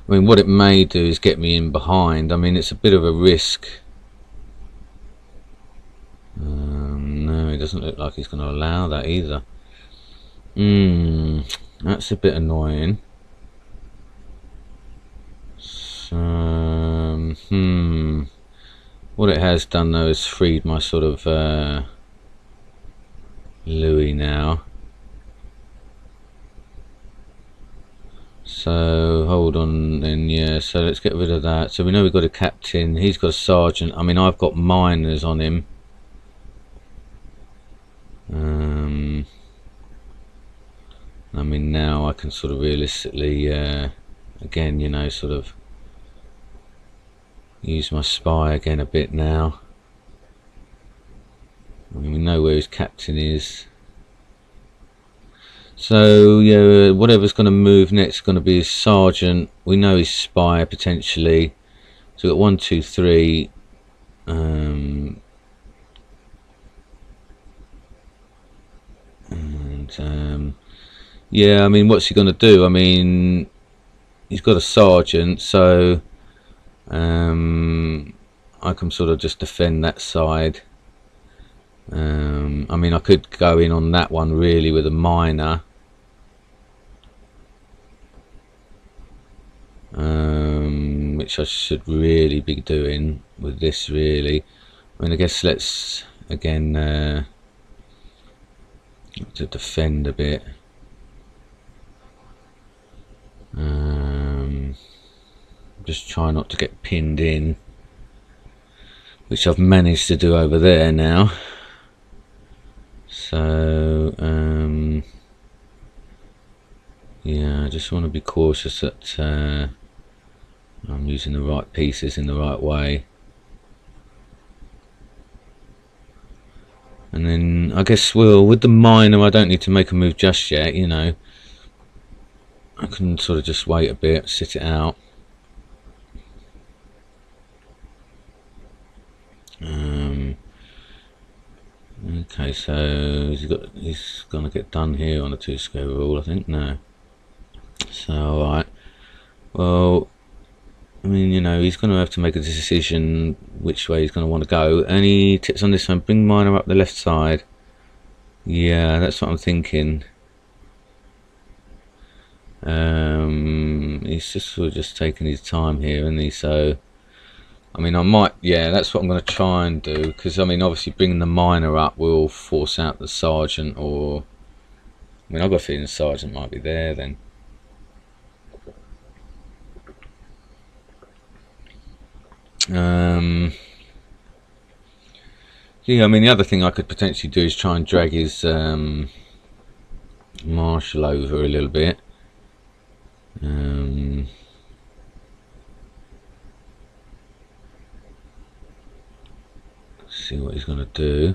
I mean, what it may do is get me in behind. I mean, it's a bit of a risk. No, it doesn't look like he's going to allow that either. That's a bit annoying. So, What it has done though is freed my sort of Louis now. So hold on then, yeah, so let's get rid of that. So we know we've got a captain, he's got a sergeant. I mean, I've got miners on him. I mean, now I can sort of realistically again, you know, sort of use my spy again a bit now. I mean, we know where his captain is. So yeah, whatever's going to move next is going to be his sergeant. We know his spy potentially. So we've got 1, 2, 3. Yeah, I mean, what's he going to do? I mean, he's got a sergeant, so I can sort of just defend that side. I mean, I could go in on that one really with a miner. Which I should really be doing with this really. I mean, I guess let's again to defend a bit. Just try not to get pinned in, which I've managed to do over there now. So yeah, I just want to be cautious that I'm using the right pieces in the right way. And then I guess, well, with the miner I don't need to make a move just yet, you know. I can sort of just wait a bit, sit it out. Okay, so he's gonna get done here on a 2 square rule, I think. No. So alright. Well, I mean, you know, he's gonna have to make a decision which way he's gonna want to go. Any tips on this one? Bring miner up the left side. Yeah, that's what I'm thinking. He's just sort of just taking his time here, isn't he? So I mean, I might, yeah, that's what I'm going to try and do, because I mean, obviously bringing the miner up will force out the sergeant, or I mean, I've got a feeling the sergeant might be there then. Yeah, I mean, the other thing I could potentially do is try and drag his marshal over a little bit. See what he's going to do.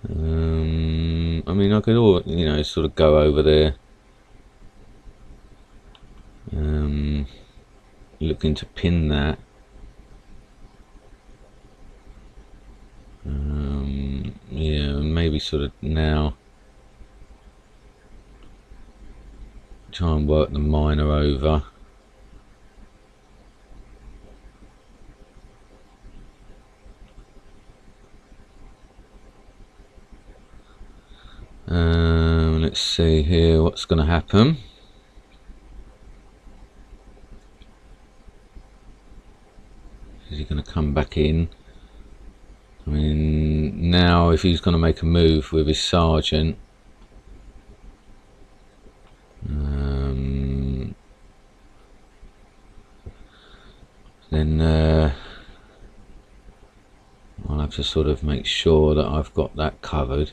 I mean, I could all, you know, sort of go over there, looking to pin that. Yeah, maybe sort of now try and work the miner over. Let's see here what's going to happen. Is he going to come back in? I mean, now if he's going to make a move with his sergeant, then I'll have to sort of make sure that I've got that covered.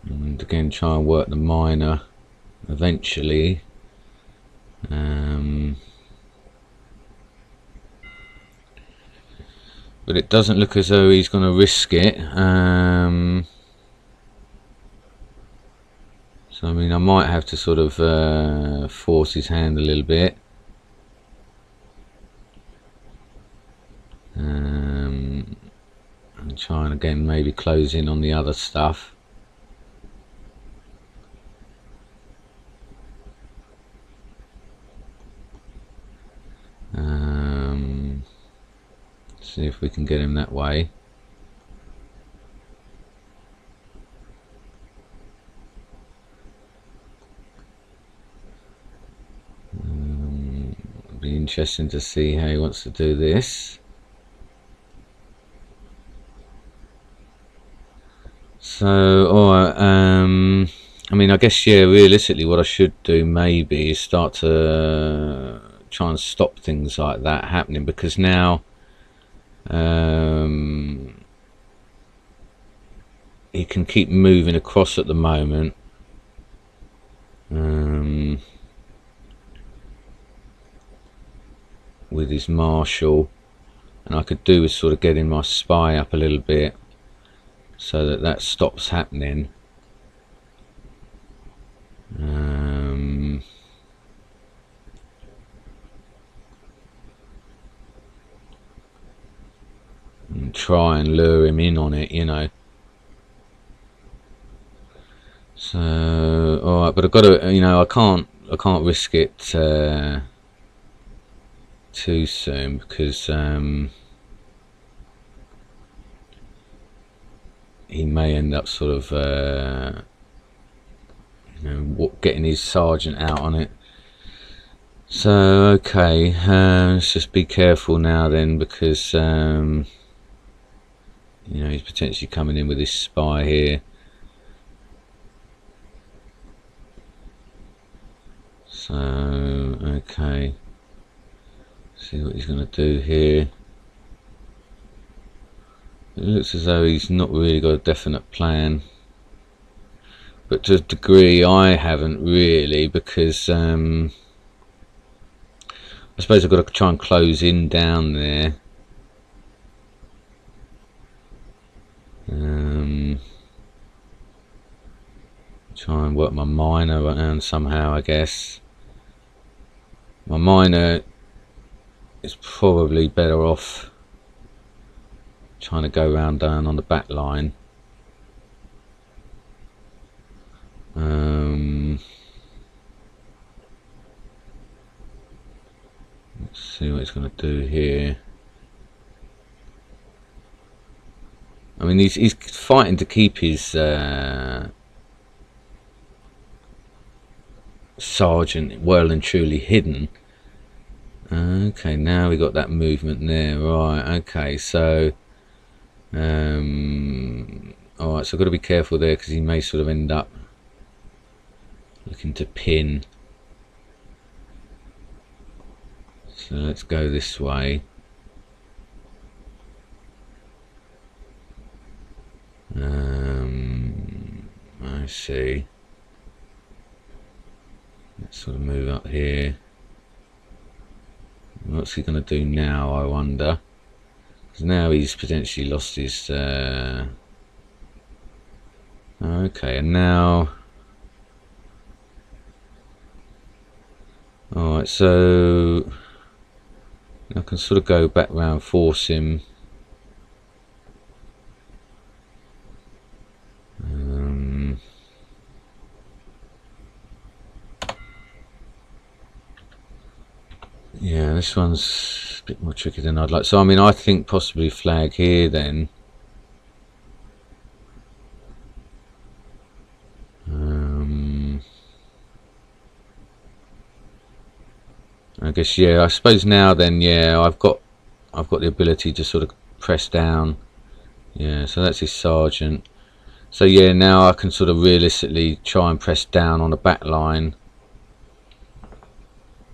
And again, try and work the miner eventually. But it doesn't look as though he's going to risk it. So I mean, I might have to sort of force his hand a little bit. And try and again maybe close in on the other stuff. see if we can get him that way. It'll be interesting to see how he wants to do this. So, alright, I mean, I guess, yeah, realistically what I should do maybe is start to try and stop things like that happening, because now he can keep moving across at the moment. With his marshal, and I could do with sort of getting my spy up a little bit so that that stops happening. And try and lure him in on it, you know. So, alright, but I've got to, you know, I can't risk it too soon, because he may end up sort of you know, getting his sergeant out on it. So okay, let's just be careful now then, because you know, he's potentially coming in with his spy here. So okay, see what he's going to do here. It looks as though he's not really got a definite plan, but to a degree I haven't really, because I suppose I've got to try and close in down there. Try and work my miner around somehow, I guess. My miner is probably better off trying to go round down on the back line. Let's see what he's going to do here. I mean, he's fighting to keep his sergeant well and truly hidden. Okay, now we got that movement there, right? Okay, so alright, so I've got to be careful there, because he may sort of end up looking to pin. So let's go this way. I see. Let's sort of move up here. What's he going to do now, I wonder? Because now he's potentially lost his okay, and now alright, so I can sort of go back round, force him. Yeah, this one's a bit more tricky than I'd like. So I mean, I think possibly flag here then. I guess, yeah, I suppose now then, yeah, I've got the ability to sort of press down. Yeah, so that's his sergeant. So yeah, now I can sort of realistically try and press down on the back line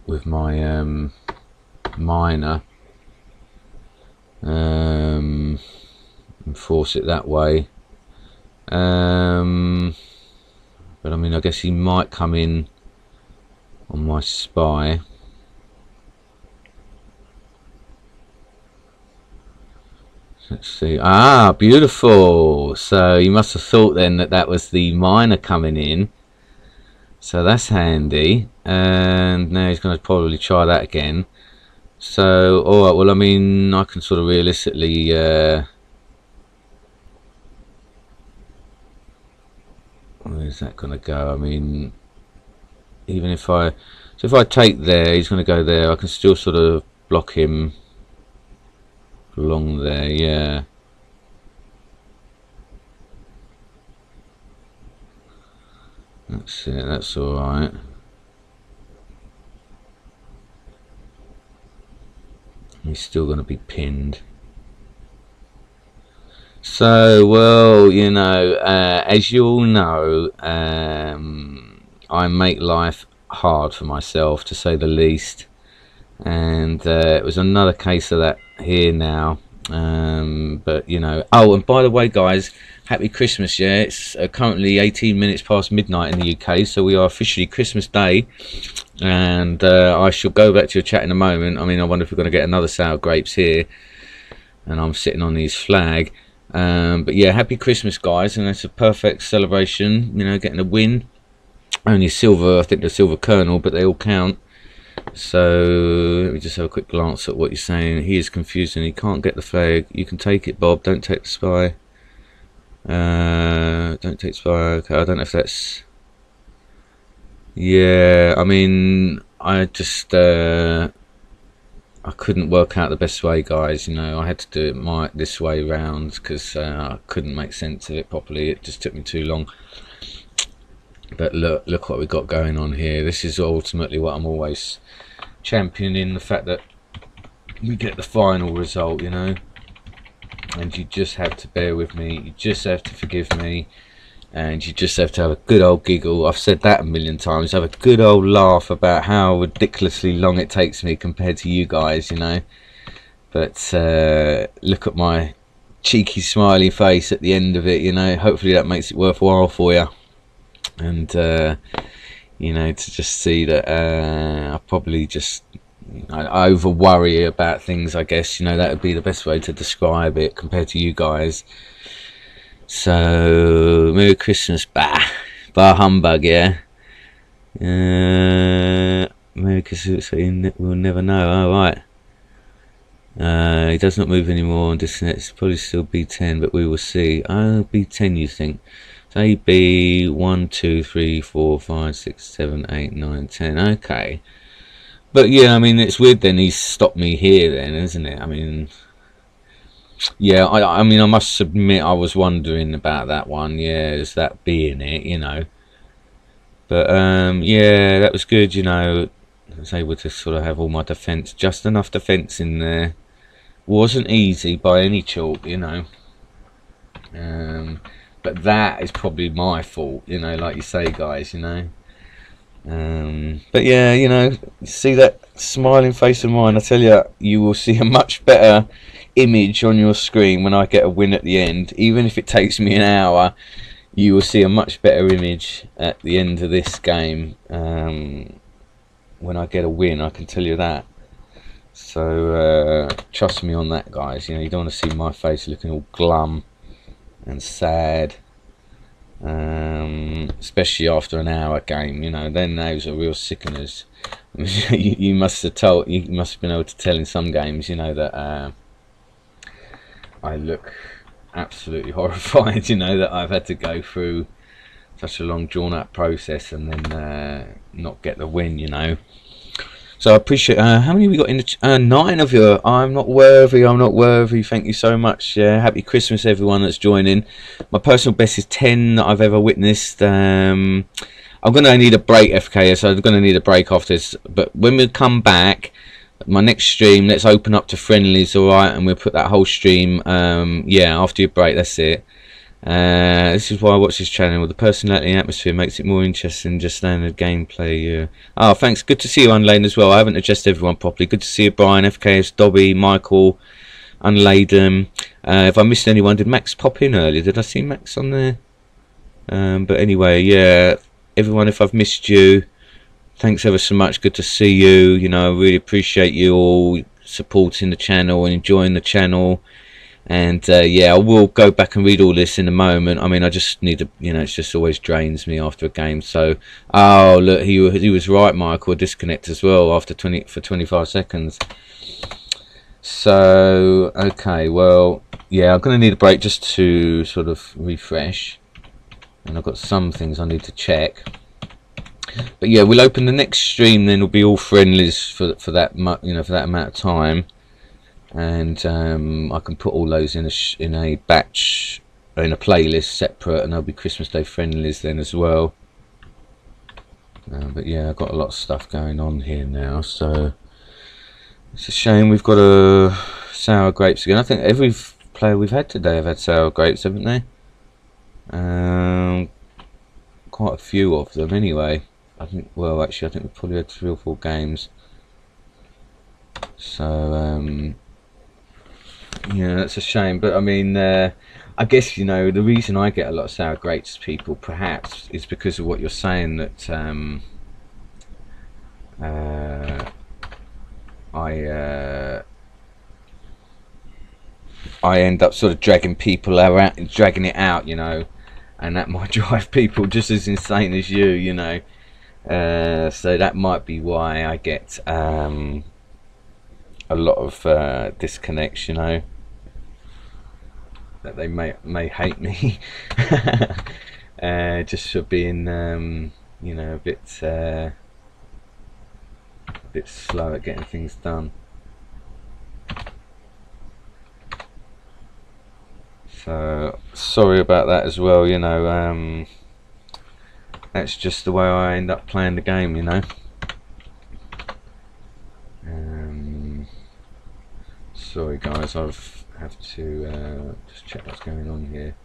with my miner, and force it that way. But I mean, I guess he might come in on my spy. Let's see. Ah, beautiful. So he must have thought then that that was the miner coming in. So that's handy. And now he's going to probably try that again. So, alright, well, I mean, I can sort of realistically where's that going to go? I mean, even if I take there, he's going to go there. I can still sort of block him. along there, yeah. That's it, that's alright. He's still going to be pinned. So, well, you know, as you all know, I make life hard for myself, to say the least. And it was another case of that here now. But, you know, oh, and by the way, guys, happy Christmas, yeah. It's currently 18 minutes past midnight in the UK, so we are officially Christmas Day. And I shall go back to your chat in a moment. I mean, I wonder if we're going to get another sour grapes here. And I'm sitting on his flag. But yeah, happy Christmas, guys, and it's a perfect celebration, you know, getting a win. Only silver, I think the silver kernel, but they all count. So let me just have a quick glance at what you're saying. He is confused and he can't get the flag. You can take it, Bob. Don't take the spy. Don't take spy. Okay, I don't know if that's... Yeah, I mean, I just... I couldn't work out the best way, guys. You know, I had to do it this way round because I couldn't make sense of it properly. It just took me too long. But look what we got going on here. This is ultimately what I'm always championing, the fact that we get the final result, you know. And you just have to bear with me. You just have to forgive me. And you just have to have a good old giggle. I've said that a million times. Have a good old laugh about how ridiculously long it takes me compared to you guys, you know. But look at my cheeky smiley face at the end of it, you know. Hopefully that makes it worthwhile for you. And you know, to just see that I probably just I over worry about things, I guess, you know. That would be the best way to describe it compared to you guys. So, Merry Christmas, bah humbug, yeah. Merry Christmas, we'll never know. Alright. He does not move anymore on disconnect. It's probably still B10, but we will see. Oh, B10, you think? So B 1, 2, 3, 4, 5, 6, 7, 8, 9, 10. Okay. But yeah, I mean, it's weird then he's stopped me here then, isn't it? I mean... Yeah, I mean, I must admit I was wondering about that one. Yeah, is that being it, you know? But yeah, that was good, you know. I was able to sort of have all my defence, just enough defence in there. Wasn't easy by any chalk, you know. But that is probably my fault, you know, like you say, guys, you know. But yeah, you know, see that smiling face of mine? I tell you, you will see a much better image on your screen when I get a win at the end. Even if it takes me an hour, you will see a much better image at the end of this game when I get a win, I can tell you that. So trust me on that, guys. You know, you don't want to see my face looking all glum and sad, especially after an hour game, you know. Then those are real sickeners. you must have been able to tell in some games, you know, that I look absolutely horrified, you know, that I've had to go through such a long drawn out process and then not get the win, you know. So I appreciate how many we got in the 9 of you. I'm not worthy, thank you so much. Happy Christmas everyone that's joining. My personal best is 10 that I've ever witnessed. I'm gonna need a break, FK, so I'm gonna need a break after this, but when we come back, my next stream, let's open up to friendlies, alright, and we'll put that whole stream, yeah, after your break, that's it. This is why I watch this channel. The personality and atmosphere makes it more interesting than just standard gameplay. Yeah. Oh, thanks. Good to see you, Unladen, as well. I haven't addressed everyone properly. Good to see you, Brian, FKS, Dobby, Michael, Unladen. If I missed anyone, did Max pop in earlier? Did I see Max on there? But anyway, yeah, everyone, if I've missed you, thanks ever so much. Good to see you. You know, I really appreciate you all supporting the channel and enjoying the channel. And yeah, I will go back and read all this in a moment. I mean, I just need to, you know, it just always drains me after a game. So, oh look, he was right, Michael. Disconnect as well after 25 seconds. So okay, well, yeah, I'm gonna need a break just to sort of refresh, and I've got some things I need to check. But yeah, we'll open the next stream. Then it'll be all friendlies for that, you know, for that amount of time. and I can put all those in a batch, in a playlist separate, and there'll be Christmas Day friendlies then as well. But yeah, I've got a lot of stuff going on here now, so it's a shame we've got a sour grapes again. I think every player we've had today have had sour grapes, haven't they? Quite a few of them anyway. I think, well, actually I think we've probably had 3 or 4 games. So yeah, that's a shame. But I mean, I guess, you know, the reason I get a lot of sour grapes people perhaps is because of what you're saying, that I end up sort of dragging people out, dragging it out, you know, and that might drive people just as insane as you know. So that might be why I get a lot of disconnects, you know, that they may hate me just for being you know, a bit slow at getting things done. So sorry about that as well, you know. That's just the way I end up playing the game, you know. Sorry guys, I've have to just check what's going on here.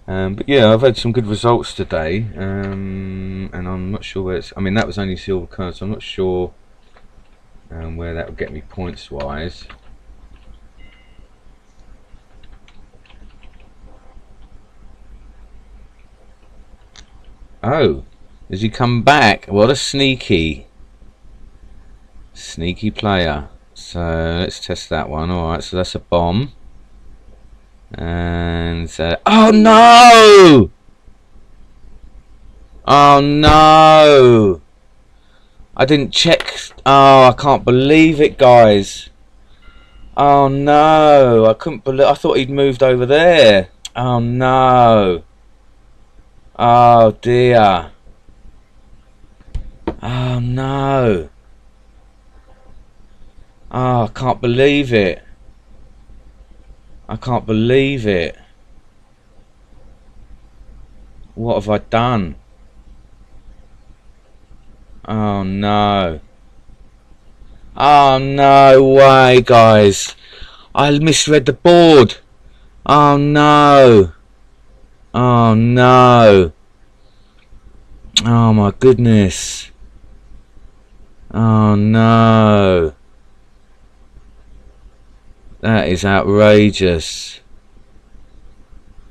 But yeah, I've had some good results today, and I'm not sure where it's, I mean, that was only silver card, so I'm not sure where that will get me points wise. Oh, has he come back? What a sneaky player. So let's test that one. Alright, so that's a bomb. And oh no! Oh no! I didn't check. Oh, I can't believe it, guys. Oh no! I couldn't believe. I thought he'd moved over there. Oh no! Oh dear! Oh no! Oh, I can't believe it. I can't believe it. What have I done? Oh no. Oh no way, guys. I misread the board. Oh no. Oh no. Oh my goodness. Oh no. That is outrageous.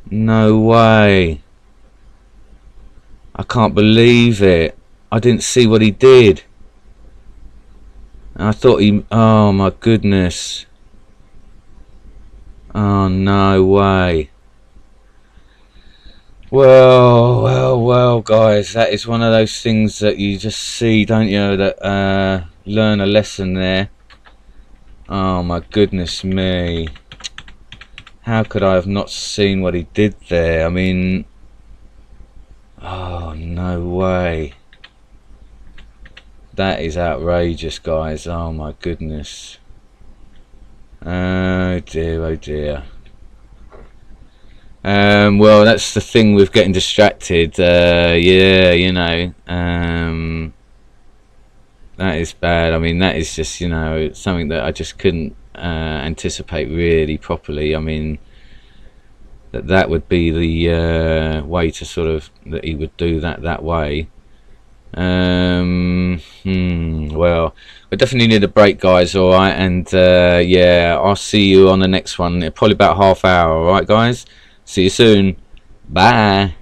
No way. I can't believe it. I didn't see what he did. I thought he... Oh my goodness. Oh no way. Well, guys. That is one of those things that you just see, don't you? That learn a lesson there. Oh my goodness me. How could I have not seen what he did there? I mean... Oh, no way. That is outrageous, guys. Oh my goodness. Oh dear, oh dear. Well, that's the thing with getting distracted. Yeah, you know. That is bad. I mean, that is just, you know, something that I just couldn't anticipate really properly. I mean, that would be the way to sort of, that he would do that way. Well, we definitely need a break, guys. All right, and yeah, I'll see you on the next one. Probably about half hour. All right, guys. See you soon. Bye.